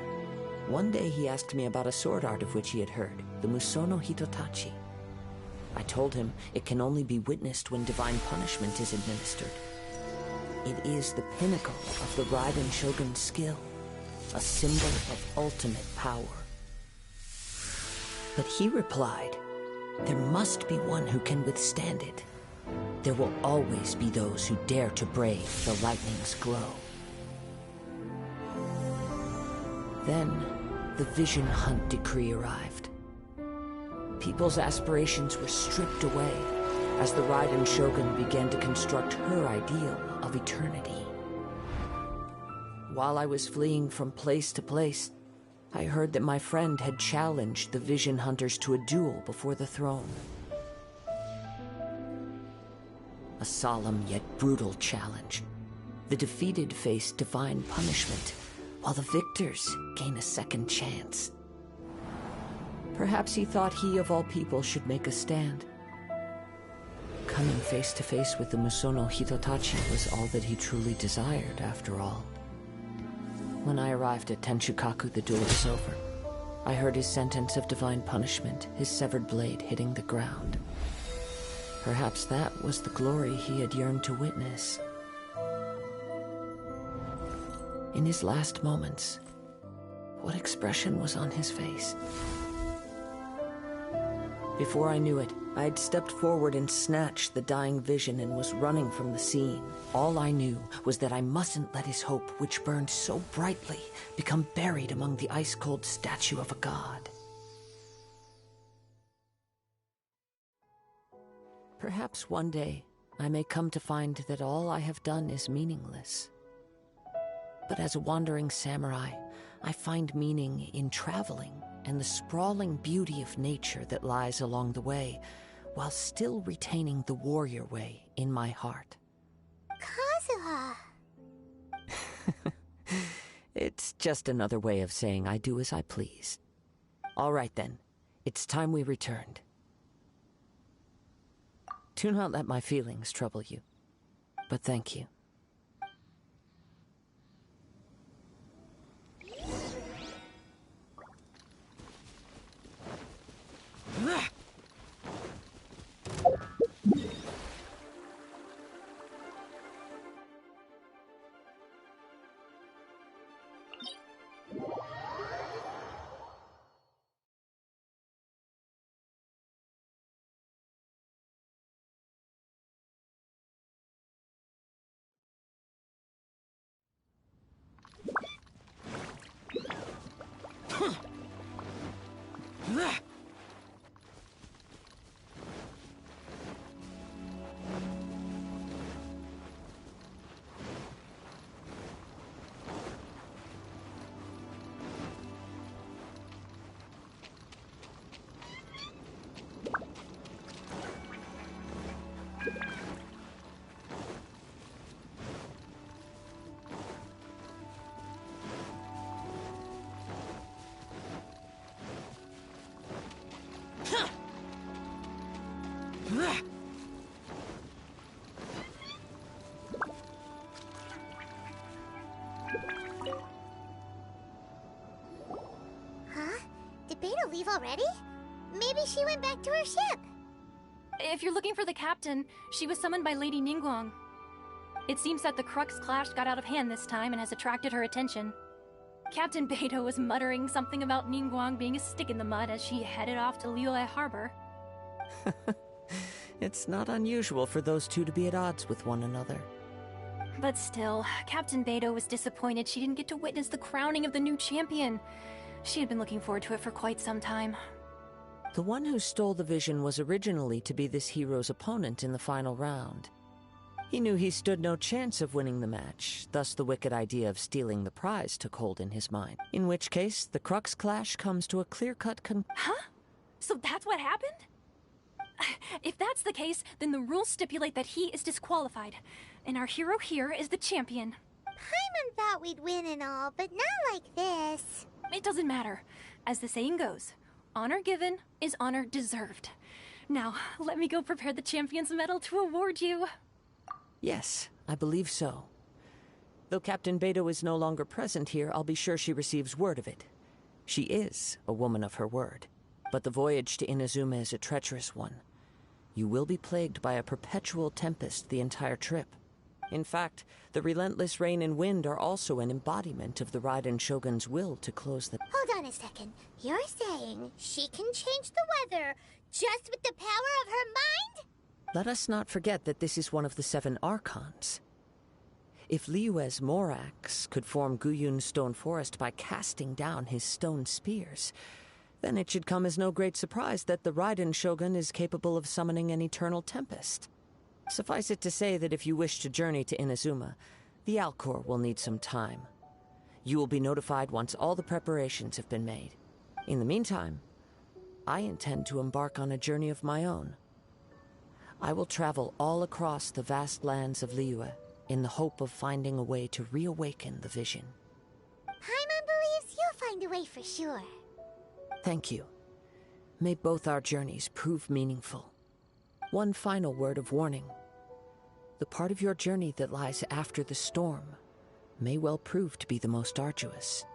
One day he asked me about a sword art of which he had heard, the Musono Hitotachi. I told him it can only be witnessed when divine punishment is administered. It is the pinnacle of the Raiden Shogun's skill, a symbol of ultimate power. But he replied, there must be one who can withstand it. There will always be those who dare to brave the lightning's glow. Then, the Vision Hunt decree arrived. People's aspirations were stripped away as the Raiden Shogun began to construct her ideal of eternity. While I was fleeing from place to place, I heard that my friend had challenged the Vision Hunters to a duel before the throne. A solemn yet brutal challenge. The defeated face divine punishment, while the victors gain a second chance. Perhaps he thought he of all people should make a stand. Coming face to face with the Musono Hitotachi was all that he truly desired, after all. When I arrived at Tenshukaku, the duel was over. I heard his sentence of divine punishment, his severed blade hitting the ground. Perhaps that was the glory he had yearned to witness. In his last moments, what expression was on his face? Before I knew it, I had stepped forward and snatched the dying vision and was running from the scene. All I knew was that I mustn't let his hope, which burned so brightly, become buried among the ice-cold statue of a god. Perhaps one day, I may come to find that all I have done is meaningless. But as a wandering samurai, I find meaning in traveling and the sprawling beauty of nature that lies along the way, while still retaining the warrior way in my heart. Kazuha! It's just another way of saying I do as I please. All right then, it's time we returned. Do not let my feelings trouble you, but thank you. Huh? Did Beta leave already? Maybe she went back to her ship. If you're looking for the captain, she was summoned by Lady Ningguang. It seems that the Crux clash got out of hand this time and has attracted her attention. Captain Beto was muttering something about Ningguang being a stick in the mud as she headed off to Liyue Harbor. It's not unusual for those two to be at odds with one another. But still, Captain Beto was disappointed she didn't get to witness the crowning of the new champion. She had been looking forward to it for quite some time. The one who stole the vision was originally to be this hero's opponent in the final round. He knew he stood no chance of winning the match, thus the wicked idea of stealing the prize took hold in his mind. In which case, the Crux clash comes to a clear-cut Huh? So that's what happened? If that's the case, then the rules stipulate that he is disqualified. And our hero here is the champion. Paimon thought we'd win and all, but not like this. It doesn't matter. As the saying goes, honor given is honor deserved. Now, let me go prepare the champion's medal to award you. Yes, I believe so. Though Captain Beto is no longer present here, I'll be sure she receives word of it. She is a woman of her word. But the voyage to Inazuma is a treacherous one. You will be plagued by a perpetual tempest the entire trip. In fact, the relentless rain and wind are also an embodiment of the Raiden Shogun's will to close the... Hold on a second. You're saying she can change the weather just with the power of her mind? Let us not forget that this is one of the 7 Archons. If Liyue's Morax could form Guyun's stone forest by casting down his stone spears, then it should come as no great surprise that the Raiden Shogun is capable of summoning an eternal tempest. Suffice it to say that if you wish to journey to Inazuma, the Alcor will need some time. You will be notified once all the preparations have been made. In the meantime, I intend to embark on a journey of my own. I will travel all across the vast lands of Liyue in the hope of finding a way to reawaken the vision. Paimon believes you'll find a way for sure. Thank you. May both our journeys prove meaningful. One final word of warning. The part of your journey that lies after the storm may well prove to be the most arduous.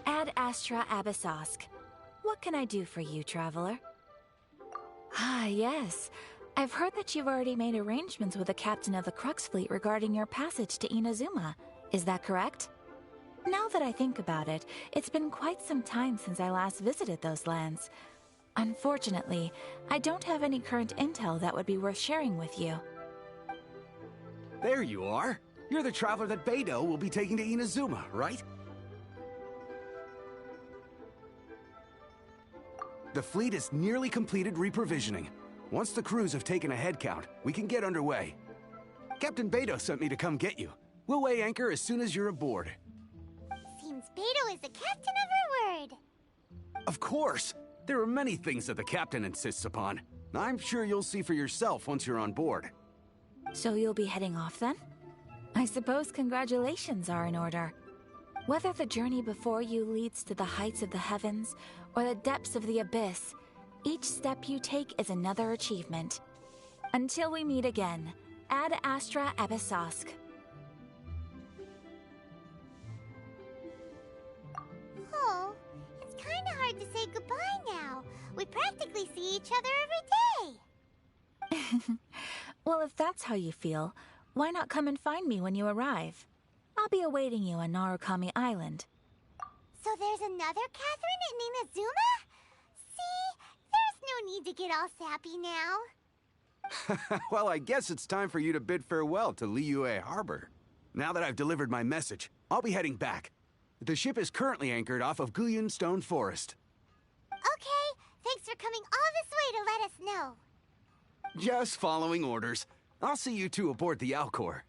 Ad Astra Abyssosk. What can I do for you, traveler? Ah, yes. I've heard that you've already made arrangements with the captain of the Crux fleet regarding your passage to Inazuma. Is that correct? Now that I think about it, it's been quite some time since I last visited those lands. Unfortunately, I don't have any current intel that would be worth sharing with you. There you are. You're the traveler that Beto will be taking to Inazuma, right? The fleet is nearly completed reprovisioning. Once the crews have taken a head count, we can get underway. Captain Beto sent me to come get you. We'll weigh anchor as soon as you're aboard. Seems Beto is the captain of her word. Of course! There are many things that the captain insists upon. I'm sure you'll see for yourself once you're on board. So you'll be heading off then? I suppose congratulations are in order. Whether the journey before you leads to the heights of the heavens or the depths of the abyss, each step you take is another achievement. Until we meet again, Ad Astra Abyssosk. Oh, it's kinda hard to say goodbye now. We practically see each other every day. Well, if that's how you feel, why not come and find me when you arrive? I'll be awaiting you on Narukami Island. So there's another Catherine in Inazuma? See? There's no need to get all sappy now. Well, I guess it's time for you to bid farewell to Liyue Harbor. Now that I've delivered my message, I'll be heading back. The ship is currently anchored off of Guyun Stone Forest. Okay, thanks for coming all this way to let us know. Just following orders. I'll see you two aboard the Alcor.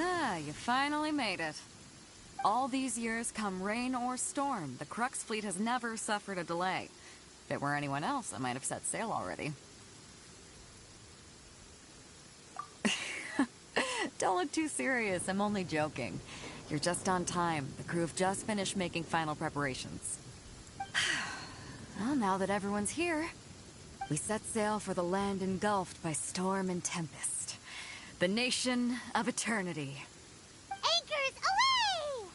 Ah, you finally made it. All these years, come rain or storm, the Crux fleet has never suffered a delay. If it were anyone else, I might have set sail already. Don't look too serious, I'm only joking. You're just on time. The crew have just finished making final preparations. Well, now that everyone's here, we set sail for the land engulfed by storm and tempest. The nation of eternity. Anchors away!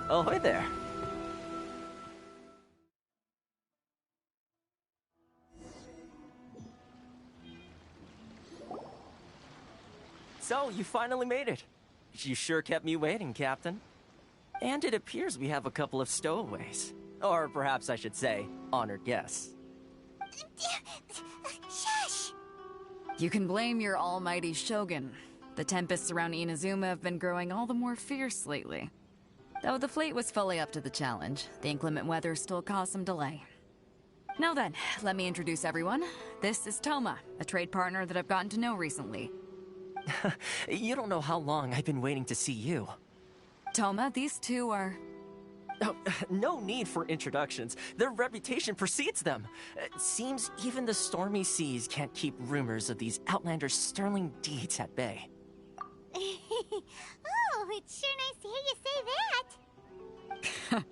Ahoy there. So, you finally made it. You sure kept me waiting, Captain. And it appears we have a couple of stowaways. Or perhaps I should say, honored guests. Shush! You can blame your almighty Shogun. The tempests around Inazuma have been growing all the more fierce lately. Though the fleet was fully up to the challenge, the inclement weather still caused some delay. Now then, let me introduce everyone. This is Toma, a trade partner that I've gotten to know recently. You don't know how long I've been waiting to see you. Toma, these two are... Oh, no need for introductions. Their reputation precedes them. Seems even the stormy seas can't keep rumors of these outlanders' sterling deeds at bay. Oh, it's sure nice to hear you say that.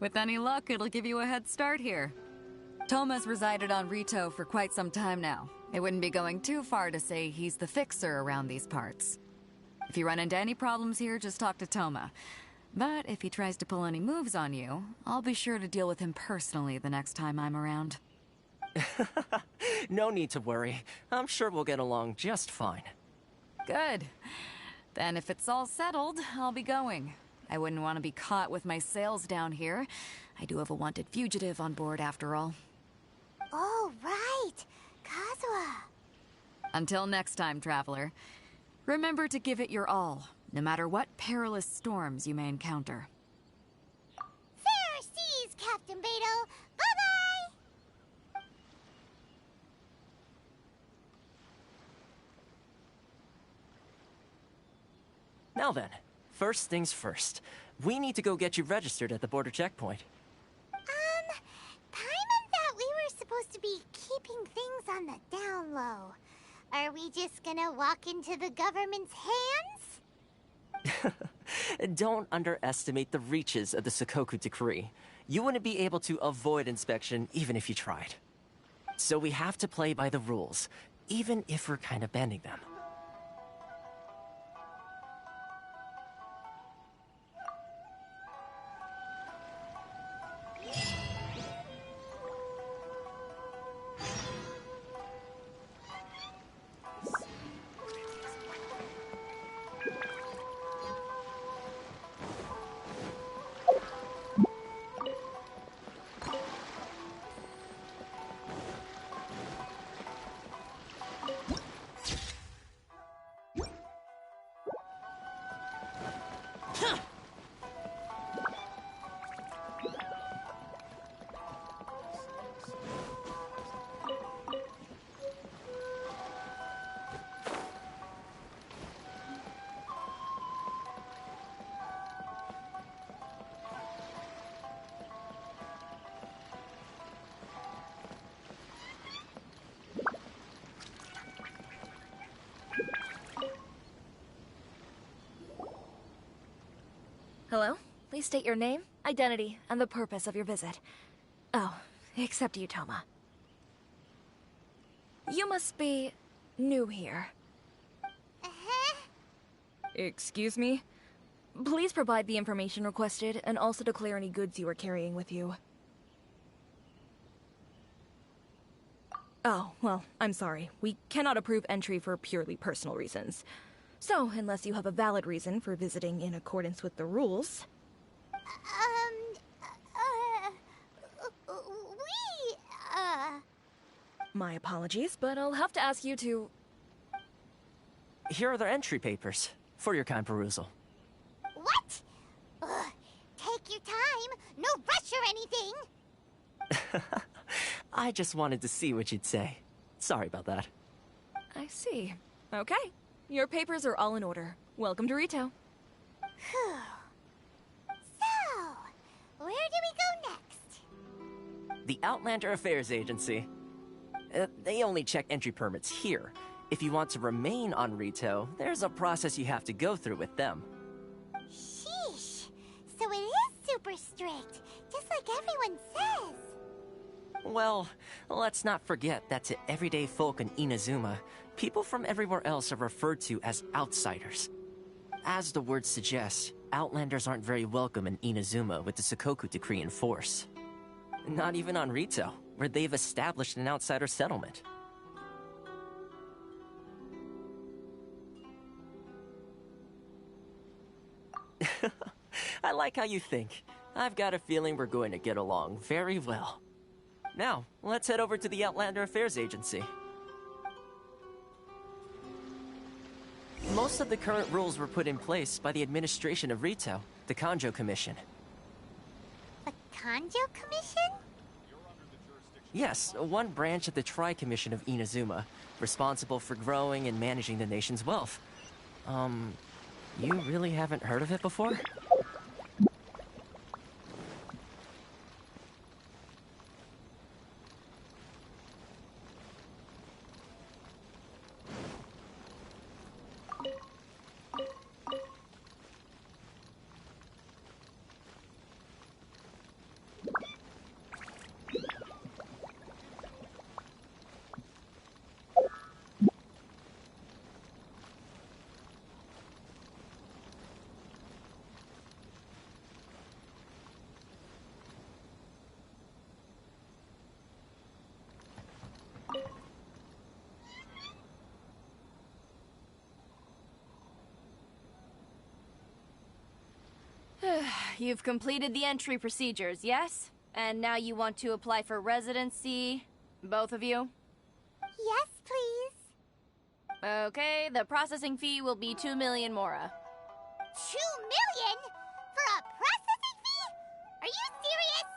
With any luck, it'll give you a head start here. Toma's resided on Rito for quite some time now. It wouldn't be going too far to say he's the fixer around these parts. If you run into any problems here, just talk to Toma. But if he tries to pull any moves on you, I'll be sure to deal with him personally the next time I'm around. No need to worry. I'm sure we'll get along just fine. Good. Then if it's all settled, I'll be going. I wouldn't want to be caught with my sails down here. I do have a wanted fugitive on board after all. Oh, right! Kazuha! Until next time, traveler. Remember to give it your all, no matter what perilous storms you may encounter. Fair seas, Captain Beto! Bye-bye! Now then, first things first. We need to go get you registered at the border checkpoint. Paimon thought we were supposed to be keeping things on the down low. Are we just gonna walk into the government's hands? Don't underestimate the reaches of the Sakoku Decree. You wouldn't be able to avoid inspection even if you tried. So we have to play by the rules, even if we're kind of bending them. Hello? Please state your name, identity, and the purpose of your visit. Oh, except you, Toma. You must be new here. Excuse me? Please provide the information requested and also declare any goods you are carrying with you. Oh, well, I'm sorry. We cannot approve entry for purely personal reasons. So, unless you have a valid reason for visiting in accordance with the rules... My apologies, but I'll have to ask you to... Here are the entry papers, for your kind perusal. What? Ugh, take your time. No rush or anything. I just wanted to see what you'd say. Sorry about that. I see. Okay. Your papers are all in order. Welcome to Rito. So, where do we go next? The Outlander Affairs Agency. They only check entry permits here. If you want to remain on Rito, there's a process you have to go through with them. Sheesh. So it is super strict, just like everyone says. Well, let's not forget that to everyday folk in Inazuma, people from everywhere else are referred to as outsiders. As the word suggests, Outlanders aren't very welcome in Inazuma with the Sakoku Decree in force. Not even on Rito, where they've established an outsider settlement. I like how you think. I've got a feeling we're going to get along very well. Now, let's head over to the Outlander Affairs Agency. Most of the current rules were put in place by the administration of Rito, the Kanjo Commission. The Kanjo Commission? Yes, one branch of the Tri-Commission of Inazuma, responsible for growing and managing the nation's wealth. You really haven't heard of it before? you've completed the entry procedures, yes? And now you want to apply for residency, both of you? Yes, please. Okay, the processing fee will be 2 million mora. 2 million? For a processing fee? Are you serious?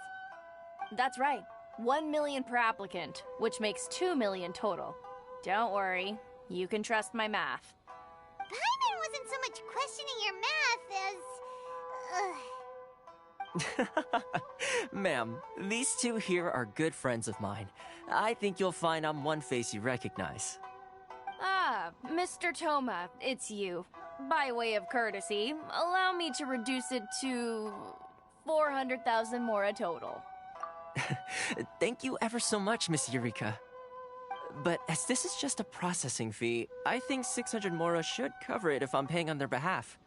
That's right. 1 million per applicant, which makes 2 million total. Don't worry, you can trust my math. Paimon wasn't so much questioning your math as... Ma'am, these two here are good friends of mine. I think you'll find I'm one face you recognize. Ah, Mr. Toma, it's you. By way of courtesy, allow me to reduce it to 400,000 mora total. Thank you ever so much, Miss Eureka. But as this is just a processing fee, I think 600 mora should cover it if I'm paying on their behalf.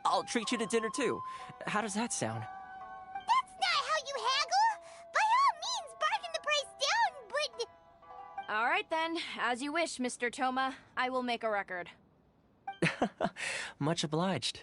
I'll treat you to dinner too. How does that sound? That's not how you haggle! By all means, bargain the price down, but... All right then, as you wish, Mr. Toma. I will make a record. Much obliged.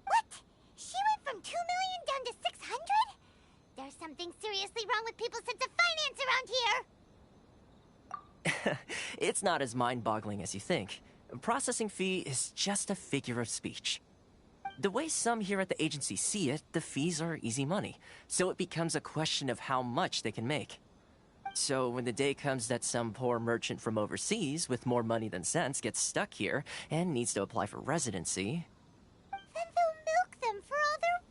What? She went from 2 million down to 600? There's something seriously wrong with people's sense of finance around here! It's not as mind-boggling as you think. Processing fee is just a figure of speech. The way some here at the agency see it, the fees are easy money, so it becomes a question of how much they can make. So when the day comes that some poor merchant from overseas with more money than sense gets stuck here and needs to apply for residency... Then they'll milk them for all they're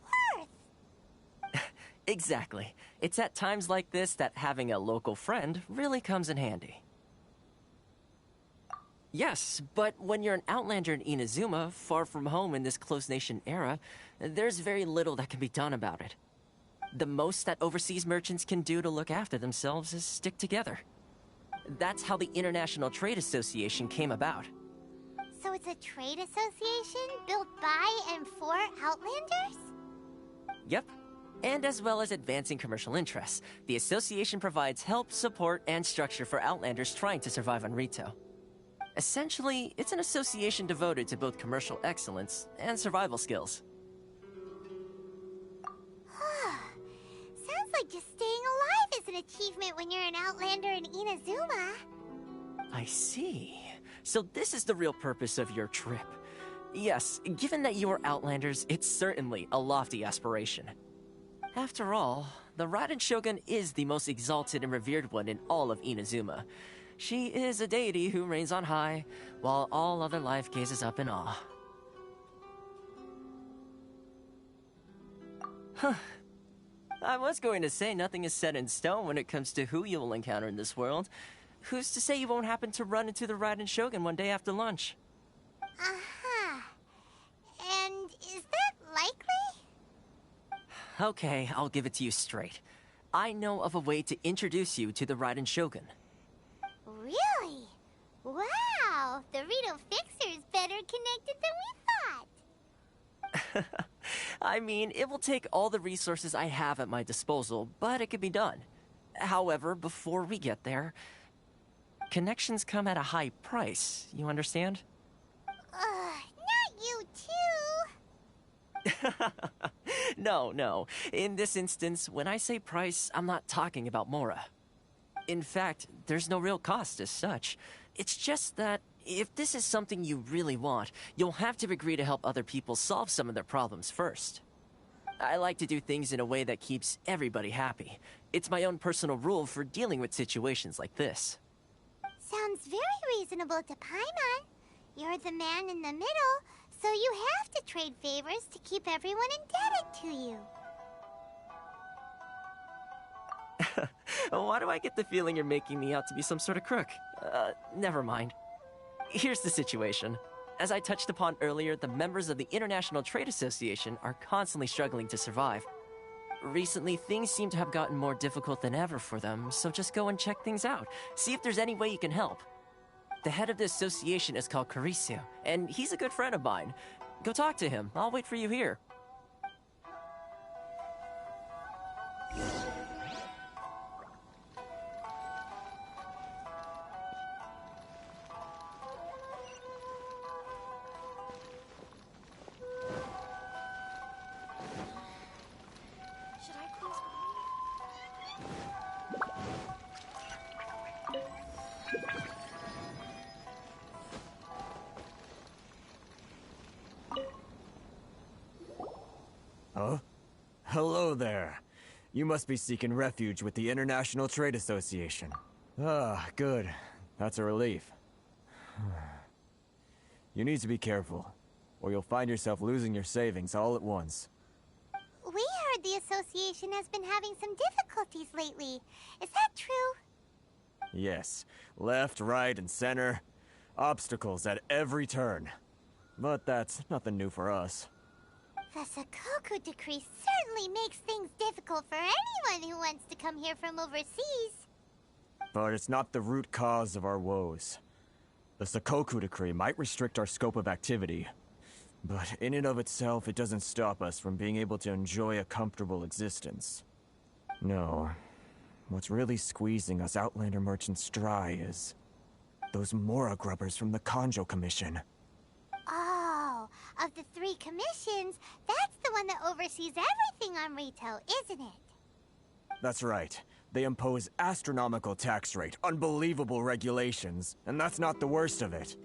worth! Exactly. It's at times like this that having a local friend really comes in handy. Yes, but when you're an outlander in Inazuma, far from home in this closed nation era, there's very little that can be done about it. The most that overseas merchants can do to look after themselves is stick together. That's how the International Trade Association came about. So it's a trade association built by and for Outlanders? Yep. And as well as advancing commercial interests, the association provides help, support, and structure for Outlanders trying to survive on Rito. Essentially, it's an association devoted to both commercial excellence and survival skills. Sounds like just staying alive is an achievement when you're an Outlander in Inazuma. I see. So this is the real purpose of your trip. Yes, given that you are Outlanders, it's certainly a lofty aspiration. After all, the Raiden Shogun is the most exalted and revered one in all of Inazuma. She is a deity who reigns on high, while all other life gazes up in awe. Huh. I was going to say nothing is set in stone when it comes to who you will encounter in this world. Who's to say you won't happen to run into the Raiden Shogun one day after lunch? Uh-huh. And is that likely? Okay, I'll give it to you straight. I know of a way to introduce you to the Raiden Shogun. Really? Wow! The Rito Fixer's better connected than we thought! I mean, it will take all the resources I have at my disposal, but it can be done. However, before we get there, connections come at a high price, you understand? Not you too! No. In this instance, when I say price, I'm not talking about Mora. In fact, there's no real cost as such. It's just that if this is something you really want, you'll have to agree to help other people solve some of their problems first. I like to do things in a way that keeps everybody happy. It's my own personal rule for dealing with situations like this. Sounds very reasonable to Paimon. You're the man in the middle, so you have to trade favors to keep everyone indebted to you. Why do I get the feeling you're making me out to be some sort of crook? Never mind. Here's the situation. As I touched upon earlier, the members of the International Trade Association are constantly struggling to survive. Recently, things seem to have gotten more difficult than ever for them, so just go and check things out. See if there's any way you can help. The head of the association is called Caricio, and he's a good friend of mine. Go talk to him. I'll wait for you here. Huh? Hello there. You must be seeking refuge with the International Trade Association. Ah, good. That's a relief. You need to be careful, or you'll find yourself losing your savings all at once. We heard the association has been having some difficulties lately. Is that true? Yes. Left, right, and center. Obstacles at every turn. But that's nothing new for us. The Sakoku decree certainly makes things difficult for anyone who wants to come here from overseas. But it's not the root cause of our woes. The Sakoku decree might restrict our scope of activity, but in and of itself, it doesn't stop us from being able to enjoy a comfortable existence. No. What's really squeezing us Outlander merchants dry is those Mora grubbers from the Kanjo Commission. Oh, of the 3 commissions, that's the one that oversees everything on Rito, isn't it? That's right. They impose astronomical tax rate, unbelievable regulations, and that's not the worst of it.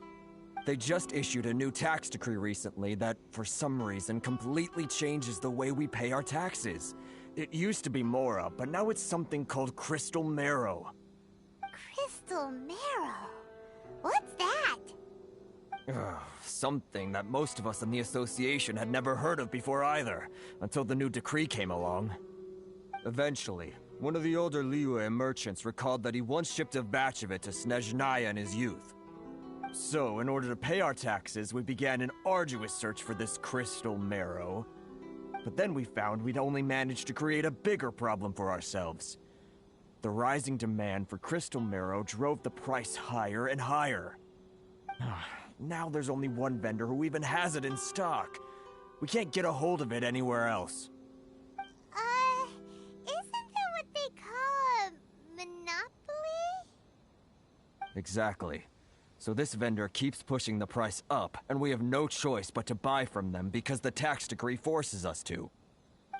They just issued a new tax decree recently that, for some reason, completely changes the way we pay our taxes. It used to be Mora, but now it's something called Crystal Marrow. Crystal Marrow? What's that? Something that most of us in the association had never heard of before either, until the new decree came along. Eventually, one of the older Liyue merchants recalled that he once shipped a batch of it to Snezhnaya in his youth. So, in order to pay our taxes, we began an arduous search for this Crystal Marrow. But then we found we'd only managed to create a bigger problem for ourselves. The rising demand for Crystal Marrow drove the price higher and higher. Now there's only one vendor who even has it in stock. We can't get a hold of it anywhere else. Isn't that what they call a monopoly? Exactly. So this vendor keeps pushing the price up, and we have no choice but to buy from them because the tax decree forces us to.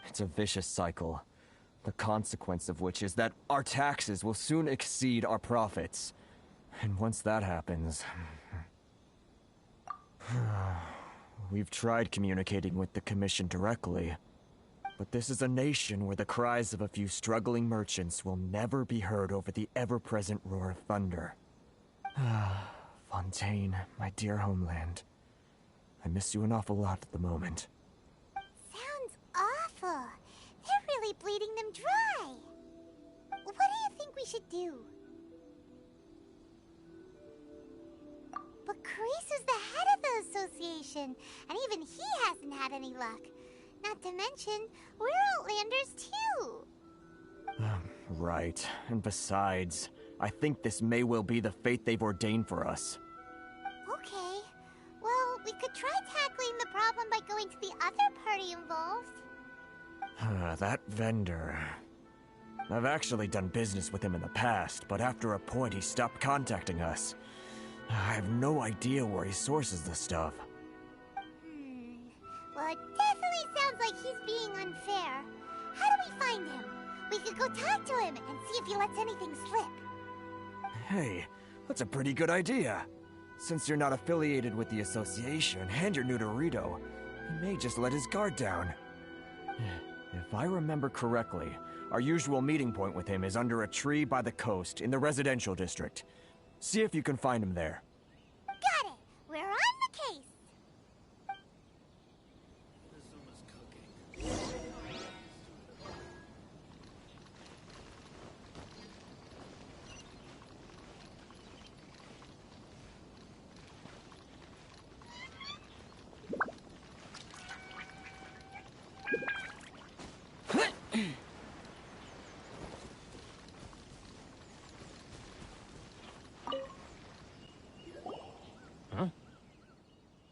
It's a vicious cycle, the consequence of which is that our taxes will soon exceed our profits. And once that happens... We've tried communicating with the Commission directly, but this is a nation where the cries of a few struggling merchants will never be heard over the ever-present roar of thunder. Fontaine, my dear homeland. I miss you an awful lot at the moment. Sounds awful. They're really bleeding them dry. What do you think we should do? But Kreese is the head of the association, and even he hasn't had any luck. Not to mention, we're Outlanders too. Right. And besides, I think this may well be the fate they've ordained for us. Okay. Well, we could try tackling the problem by going to the other party involved. That vendor... I've actually done business with him in the past, but after a point he stopped contacting us. I have no idea where he sources the stuff. Well, it definitely sounds like he's being unfair. How do we find him? We could go talk to him and see if he lets anything slip. Hey, that's a pretty good idea. Since you're not affiliated with the association and you're new to Rito, he may just let his guard down. If I remember correctly, our usual meeting point with him is under a tree by the coast in the residential district. See if you can find him there. Got it! We're on the case!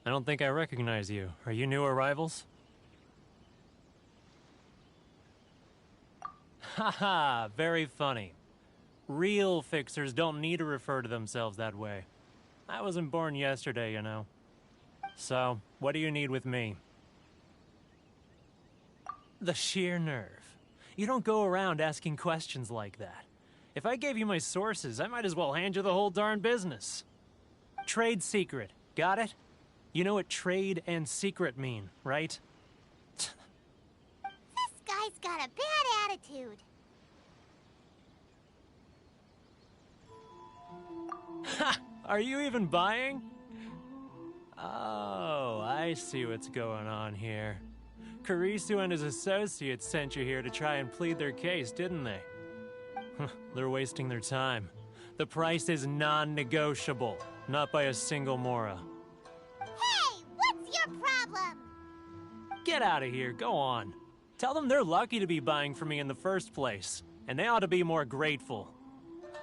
I don't think I recognize you. Are you new arrivals? Haha, very funny. Real fixers don't need to refer to themselves that way. I wasn't born yesterday, you know. So, what do you need with me? The sheer nerve. You don't go around asking questions like that. If I gave you my sources, I might as well hand you the whole darn business. Trade secret. Got it? You know what trade and secret mean, right? got a bad attitude. Ha! Are you even buying? Oh, I see what's going on here. Karisu and his associates sent you here to try and plead their case, didn't they? They're wasting their time. The price is non-negotiable, not by a single Mora. Hey, what's your problem? Get out of here, go on. Tell them they're lucky to be buying from me in the first place, and they ought to be more grateful.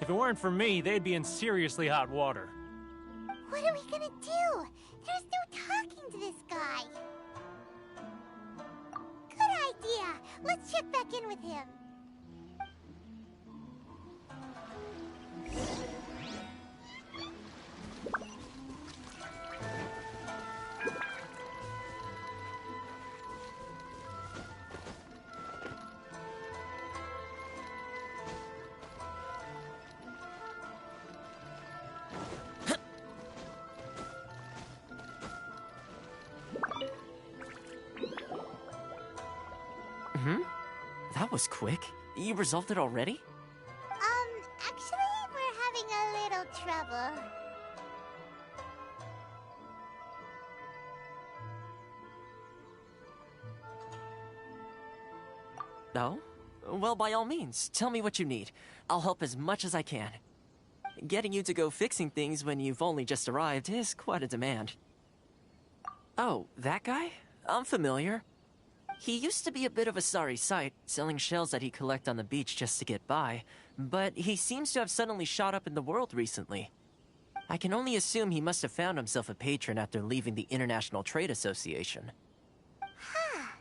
If it weren't for me, they'd be in seriously hot water. What are we gonna do? There's no talking to this guy. Good idea. Let's check back in with him. That was quick. You resolved it already? Actually, we're having a little trouble. No? Well, by all means, tell me what you need. I'll help as much as I can. Getting you to go fixing things when you've only just arrived is quite a demand. Oh, that guy? I'm familiar. He used to be a bit of a sorry sight, selling shells that he collect on the beach just to get by, but he seems to have suddenly shot up in the world recently. I can only assume he must have found himself a patron after leaving the International Trade Association. Huh.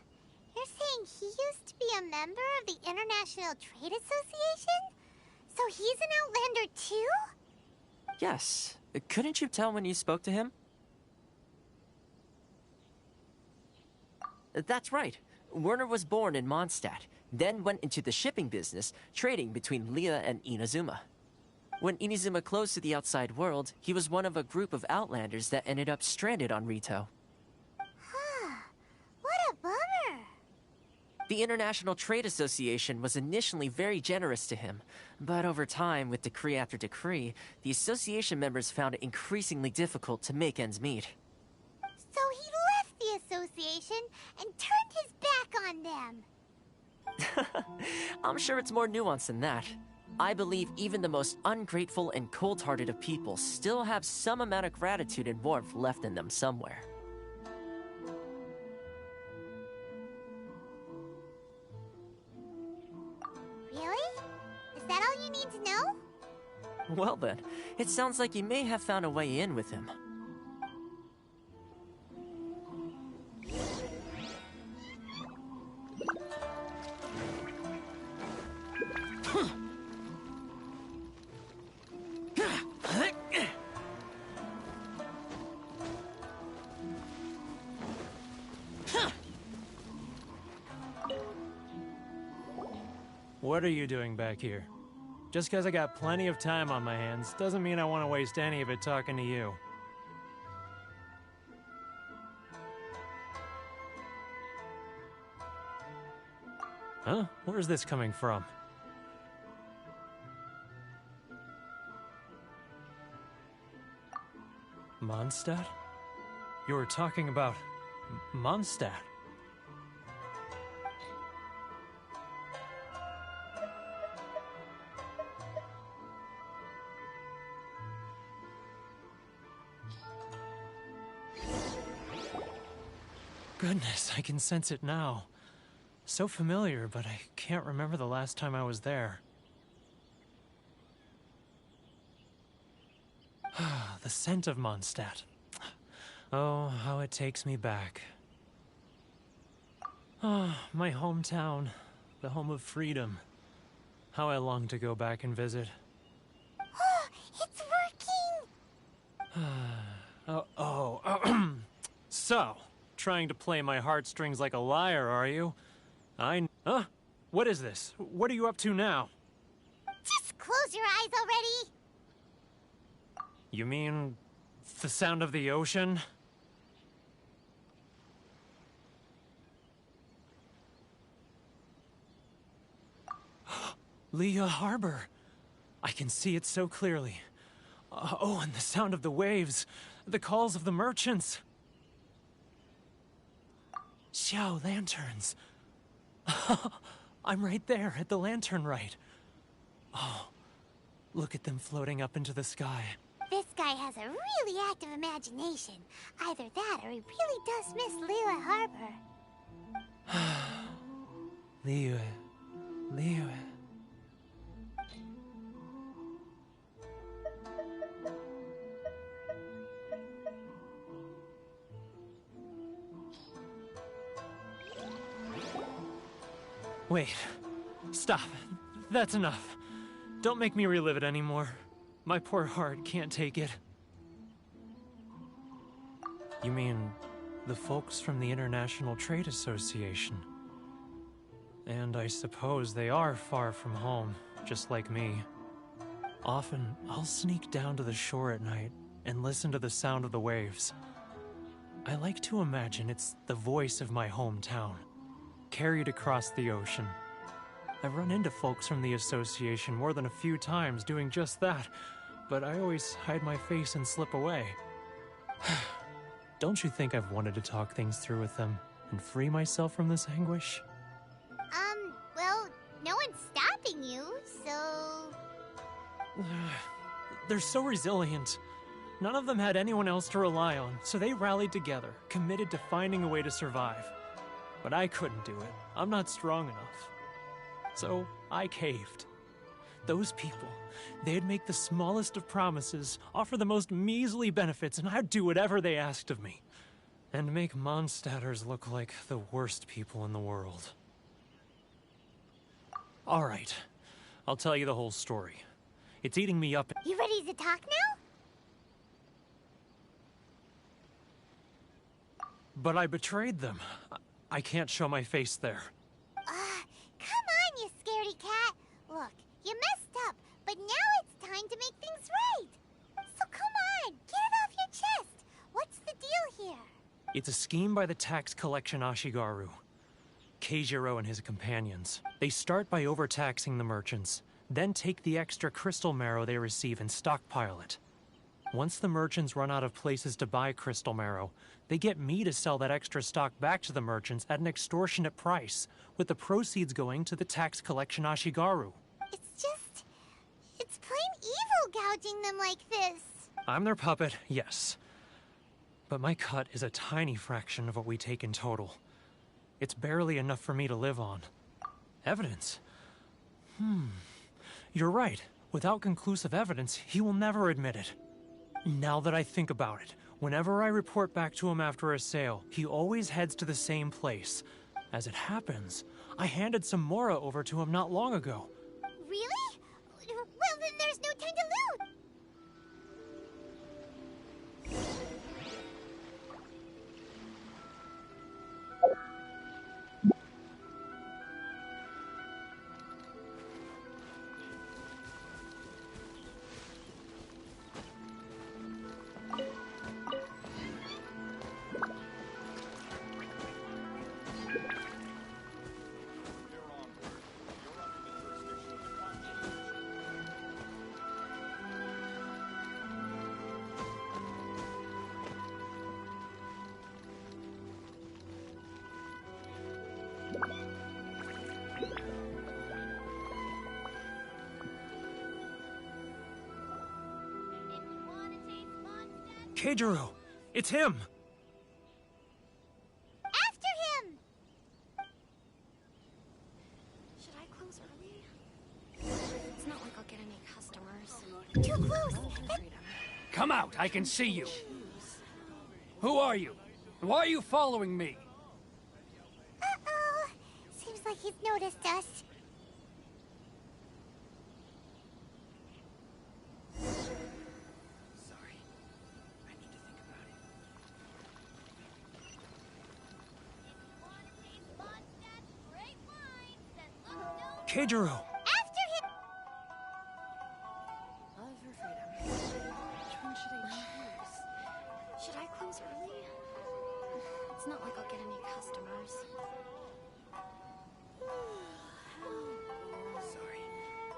You're saying he used to be a member of the International Trade Association? So he's an Outlander too? Yes. Couldn't you tell when you spoke to him? That's right. Werner was born in Mondstadt, then went into the shipping business, trading between Leah and Inazuma. When Inazuma closed to the outside world, he was one of a group of Outlanders that ended up stranded on Rito. Huh. What a bummer. The International Trade Association was initially very generous to him, but over time, with decree after decree, the association members found it increasingly difficult to make ends meet. So he left the association and turned his back on them. I'm sure it's more nuanced than that. I believe even the most ungrateful and cold-hearted of people still have some amount of gratitude and warmth left in them somewhere. Really? Is that all you need to know? Well then, it sounds like you may have found a way in with him. What are you doing back here? Just because I got plenty of time on my hands doesn't mean I want to waste any of it talking to you. Huh? Where's this coming from? Mondstadt? You were talking about Mondstadt. Goodness, I can sense it now. So familiar, but I can't remember the last time I was there. The scent of Mondstadt. Oh, how it takes me back. Oh, my hometown, the home of freedom. How I long to go back and visit. It's working! So, trying to play my heartstrings like a liar, are you? Huh? What is this? What are you up to now? Just close your eyes already! You mean the sound of the ocean? Liyue Harbor. I can see it so clearly. Oh, and the sound of the waves. The calls of the merchants. Xiao lanterns. I'm right there at the lantern right. Oh, look at them floating up into the sky. This guy has a really active imagination. Either that or he really does miss Liyue Harbor. Liyue. Liyue. Wait. Stop. That's enough. Don't make me relive it anymore. My poor heart can't take it. You mean the folks from the International Trade Association? And I suppose they are far from home, just like me. Often, I'll sneak down to the shore at night and listen to the sound of the waves. I like to imagine it's the voice of my hometown, carried across the ocean. I've run into folks from the association more than a few times doing just that, but I always hide my face and slip away. Don't you think I've wanted to talk things through with them and free myself from this anguish? Well, no one's stopping you, so... They're so resilient. None of them had anyone else to rely on, so they rallied together, committed to finding a way to survive. But I couldn't do it. I'm not strong enough. So I caved. Those people, they'd make the smallest of promises, offer the most measly benefits, and I'd do whatever they asked of me. And make Mondstadters look like the worst people in the world. All right, I'll tell you the whole story. It's eating me up. You ready to talk now? But I betrayed them. I can't show my face there. Come on, you scaredy cat. Look, you messed up, but now it's time to make things right. So come on, get it off your chest. What's the deal here? It's a scheme by the tax collection Ashigaru. Keijiro and his companions. They start by overtaxing the merchants, then take the extra crystal marrow they receive and stockpile it. Once the merchants run out of places to buy crystal marrow, they get me to sell that extra stock back to the merchants at an extortionate price, with the proceeds going to the tax collection Ashigaru. It's plain evil gouging them like this. I'm their puppet, yes. But my cut is a tiny fraction of what we take in total. It's barely enough for me to live on. Evidence? You're right. Without conclusive evidence, he will never admit it. Now that I think about it, whenever I report back to him after a sale, he always heads to the same place. As it happens, I handed some Mora over to him not long ago. Really? Well, then there's no time to loot. Keijiro! It's him! After him! Should I close early? It's not like I'll get any customers. Too close! Come out! I can see you! Who are you? Why are you following me? Uh-oh. Seems like he's noticed us. Keijiro! After him! Love for freedom. Which one should I choose? Should I close early? It's not like I'll get any customers. Sorry. I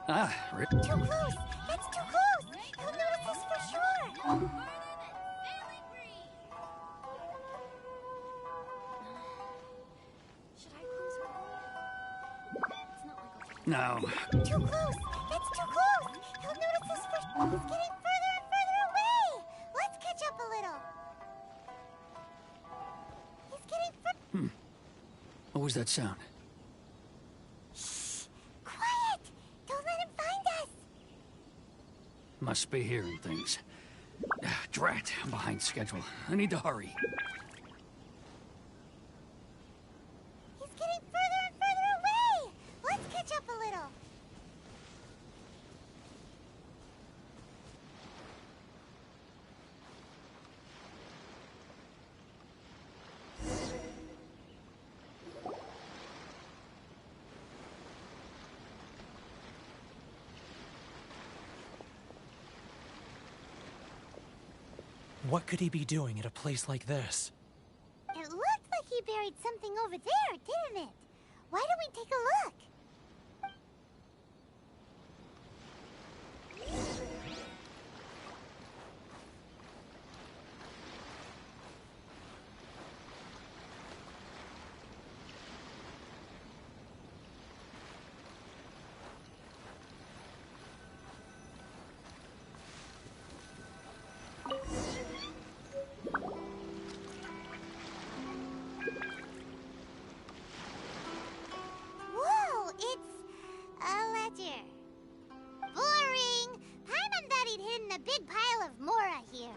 Too close! That's too close! He'll notice us for sure! No. Too close! That's too close! He'll notice us for sure! He's getting further and further away! Let's catch up a little! He's getting What was that sound? Quiet! Don't let him find us! Must be hearing things. Drat, I'm behind schedule. I need to hurry. He's getting further and further away! Let's catch up a little! What could he be doing at a place like this? It looked like he buried something over there, didn't it? Why don't we take a look? Whoa, it's a ledger. Boring! Paimon thought he'd hidden a big pile of Mora here.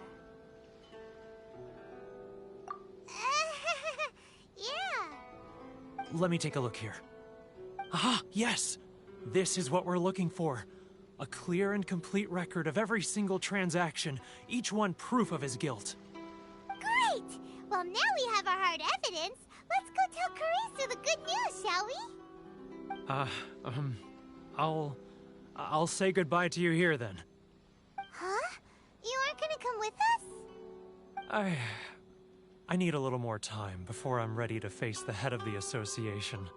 Yeah. Let me take a look here. Aha, yes! This is what we're looking for. A clear and complete record of every single transaction, each one proof of his guilt. Great! Well, now we have our hard evidence. Let's go tell Karisu the good news, shall we? I'll say goodbye to you here then. Huh? You aren't gonna come with us? I need a little more time before I'm ready to face the head of the association.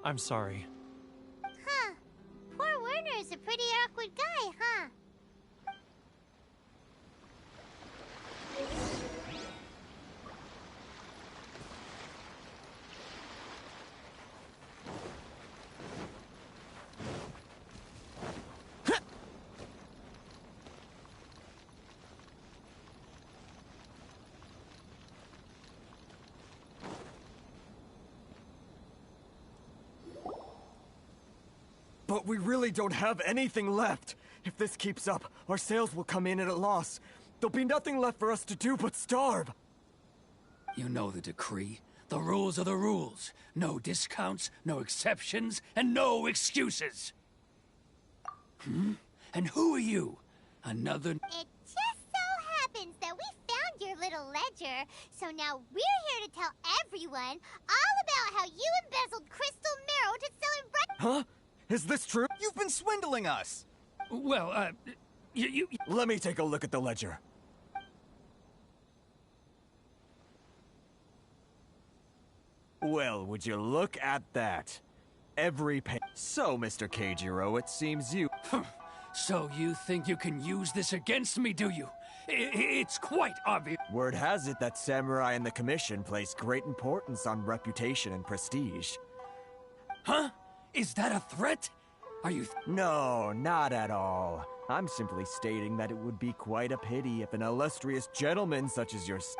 I'm sorry. Huh. Poor Werner's a pretty awkward guy, huh? But we really don't have anything left. If this keeps up, our sales will come in at a loss. There'll be nothing left for us to do but starve. You know the decree. The rules are the rules. No discounts, no exceptions, and no excuses. And who are you? Another... It just so happens that we found your little ledger, so now we're here to tell everyone all about how you embezzled crystal marrow to sell in Huh? Is this true? You've been swindling us! Well, you... Let me take a look at the ledger. Well, would you look at that? Every penny. So, Mr. Keijiro, it seems you... So you think you can use this against me, do you? It's quite obvious. Word has it that Samurai and the Commission place great importance on reputation and prestige. Huh? Is that a threat? Are you... No, not at all. I'm simply stating that it would be quite a pity if an illustrious gentleman such as yours...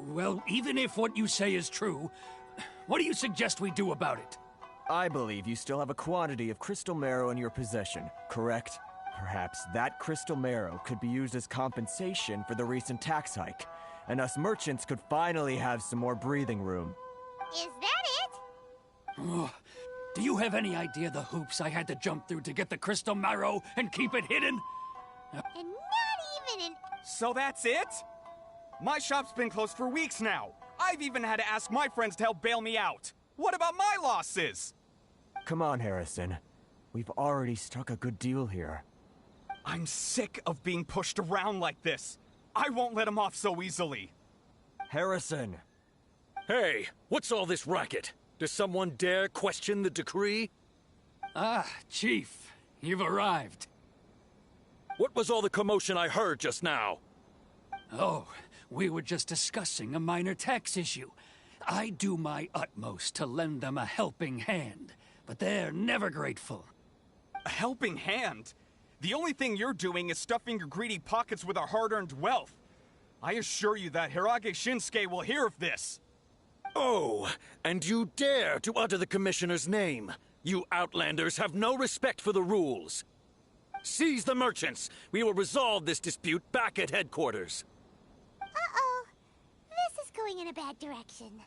Well, even if what you say is true, what do you suggest we do about it? I believe you still have a quantity of crystal marrow in your possession, correct? Perhaps that crystal marrow could be used as compensation for the recent tax hike, and us merchants could finally have some more breathing room. Is that it? Oh, do you have any idea the hoops I had to jump through to get the crystal marrow and keep it hidden? And not even an... So that's it? My shop's been closed for weeks now. I've even had to ask my friends to help bail me out. What about my losses? Come on, Harrison. We've already struck a good deal here. I'm sick of being pushed around like this. I won't let him off so easily. Harrison! Hey, what's all this racket? Does someone dare question the decree? Ah, Chief. You've arrived. What was all the commotion I heard just now? Oh, we were just discussing a minor tax issue. I do my utmost to lend them a helping hand, but they're never grateful. A helping hand? The only thing you're doing is stuffing your greedy pockets with our hard-earned wealth. I assure you that Hirage Shinsuke will hear of this. Oh, and you dare to utter the Commissioner's name. You Outlanders have no respect for the rules. Seize the merchants. We will resolve this dispute back at headquarters. Uh-oh. This is going in a bad direction.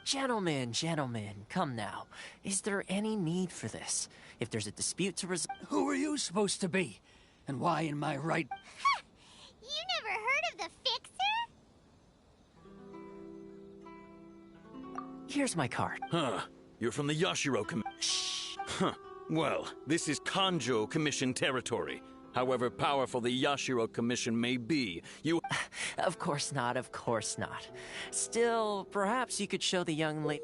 Gentlemen, come now. Is there any need for this? If there's a dispute to resolve... Who are you supposed to be? And why in my right... Ha! You never heard of the Fixer? Here's my card. Huh. You're from the Yashiro Commission. Shh. Huh. Well, this is Kanjo Commission territory. However powerful the Yashiro Commission may be, you... Of course not, of course not. Still, perhaps you could show the young lady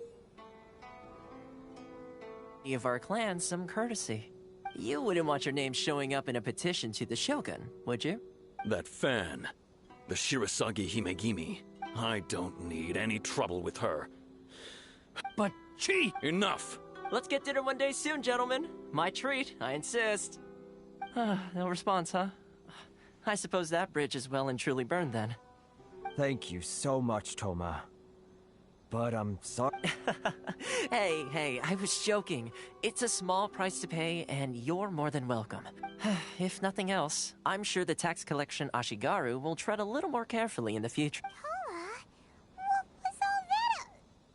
of our clan some courtesy. You wouldn't want your name showing up in a petition to the Shogun, would you? That fan, the Shirasagi Himegimi. I don't need any trouble with her. But she... Enough! Let's get dinner one day soon, gentlemen. My treat, I insist. No response, huh? I suppose that bridge is well and truly burned then. Thank you so much, Toma. But I'm sorry. Hey, I was joking. It's a small price to pay, and you're more than welcome. If nothing else, I'm sure the tax collection Ashigaru will tread a little more carefully in the future. Toma? What was all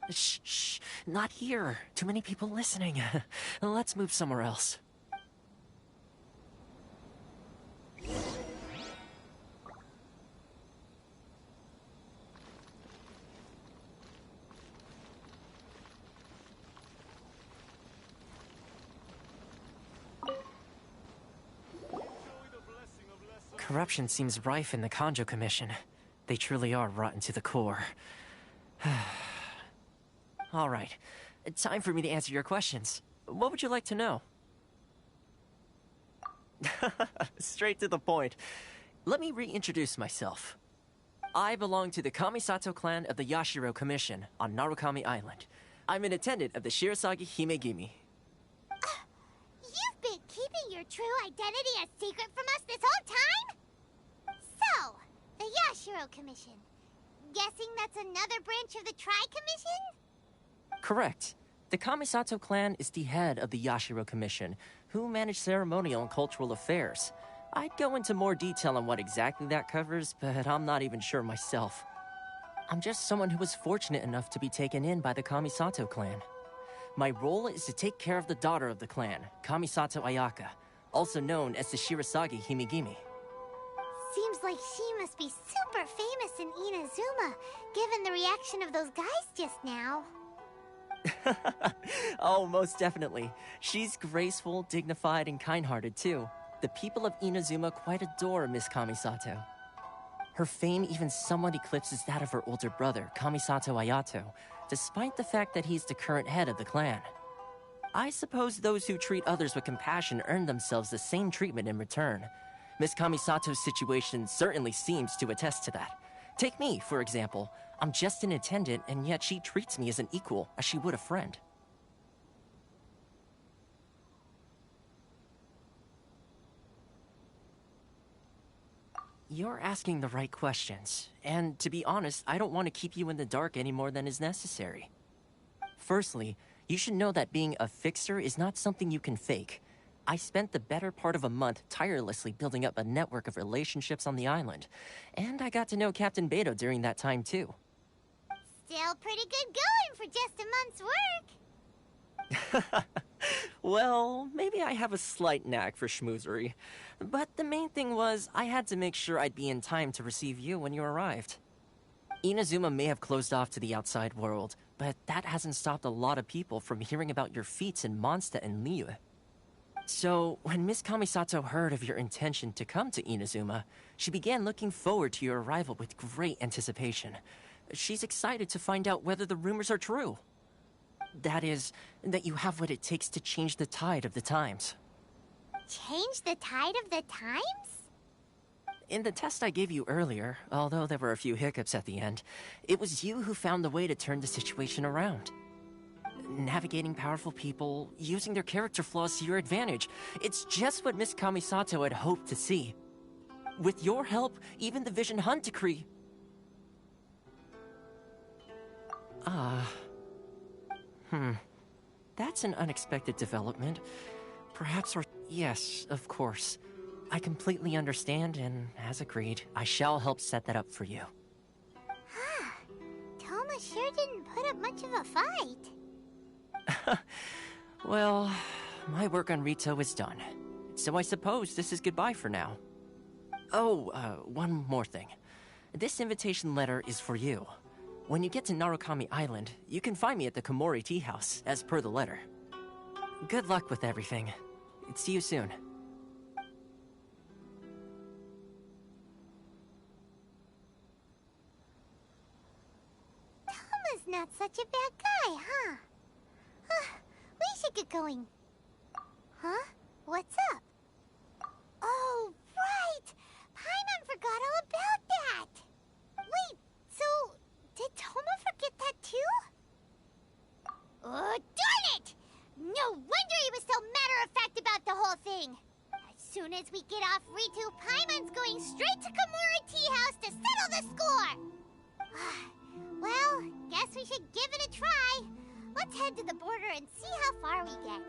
that? Shh, not here. Too many people listening. Let's move somewhere else. Corruption seems rife in the Kanjo Commission. They truly are rotten to the core. All right. Time for me to answer your questions. What would you like to know? Straight to the point. Let me reintroduce myself. I belong to the Kamisato clan of the Yashiro Commission on Narukami Island. I'm an attendant of the Shirasagi Himegimi. You've been keeping your true identity a secret from us this whole time? So, the Yashiro Commission. Guessing that's another branch of the Tri-Commission? Correct. The Kamisato clan is the head of the Yashiro Commission, who manage ceremonial and cultural affairs. I'd go into more detail on what exactly that covers, but I'm not even sure myself. I'm just someone who was fortunate enough to be taken in by the Kamisato clan. My role is to take care of the daughter of the clan, Kamisato Ayaka, also known as the Shirasagi Himegimi. Seems like she must be super famous in Inazuma, given the reaction of those guys just now. Oh, most definitely. She's graceful, dignified, and kind-hearted, too. The people of Inazuma quite adore Miss Kamisato. Her fame even somewhat eclipses that of her older brother, Kamisato Ayato, despite the fact that he's the current head of the clan. I suppose those who treat others with compassion earn themselves the same treatment in return. Miss Kamisato's situation certainly seems to attest to that. Take me, for example. I'm just an attendant, and yet she treats me as an equal, as she would a friend. You're asking the right questions, and to be honest, I don't want to keep you in the dark any more than is necessary. Firstly, you should know that being a fixer is not something you can fake. I spent the better part of a month tirelessly building up a network of relationships on the island, and I got to know Captain Beto during that time too. Still pretty good going for just a month's work. Well, maybe I have a slight knack for schmoozery, but the main thing was I had to make sure I'd be in time to receive you when you arrived. Inazuma may have closed off to the outside world, but that hasn't stopped a lot of people from hearing about your feats in Mondstadt and Liyue. So, when Miss Kamisato heard of your intention to come to Inazuma, she began looking forward to your arrival with great anticipation. She's excited to find out whether the rumors are true. That is, that you have what it takes to change the tide of the times. change the tide of the times? In the test I gave you earlier, although there were a few hiccups at the end, it was you who found the way to turn the situation around. Navigating powerful people, using their character flaws to your advantage. It's just what Miss Kamisato had hoped to see. With your help, even the Vision Hunt decree... That's an unexpected development. Perhaps our... Yes, of course. I completely understand, and as agreed, I shall help set that up for you. Toma sure didn't put up much of a fight. Well, my work on Rito is done. So I suppose this is goodbye for now. Oh, one more thing. This invitation letter is for you. When you get to Narukami Island, you can find me at the Komori Tea House, as per the letter. Good luck with everything. See you soon. Toma's not such a bad guy, huh? We should get going. Huh? What's up? Oh, right! Paimon forgot all about that! Wait, so... did Toma forget that too? Oh, darn it! No wonder he was so matter-of-fact about the whole thing! As soon as we get off Ritu, Paimon's going straight to Komori Tea House to settle the score! Well, guess we should give it a try. Let's head to the border and see how far we get.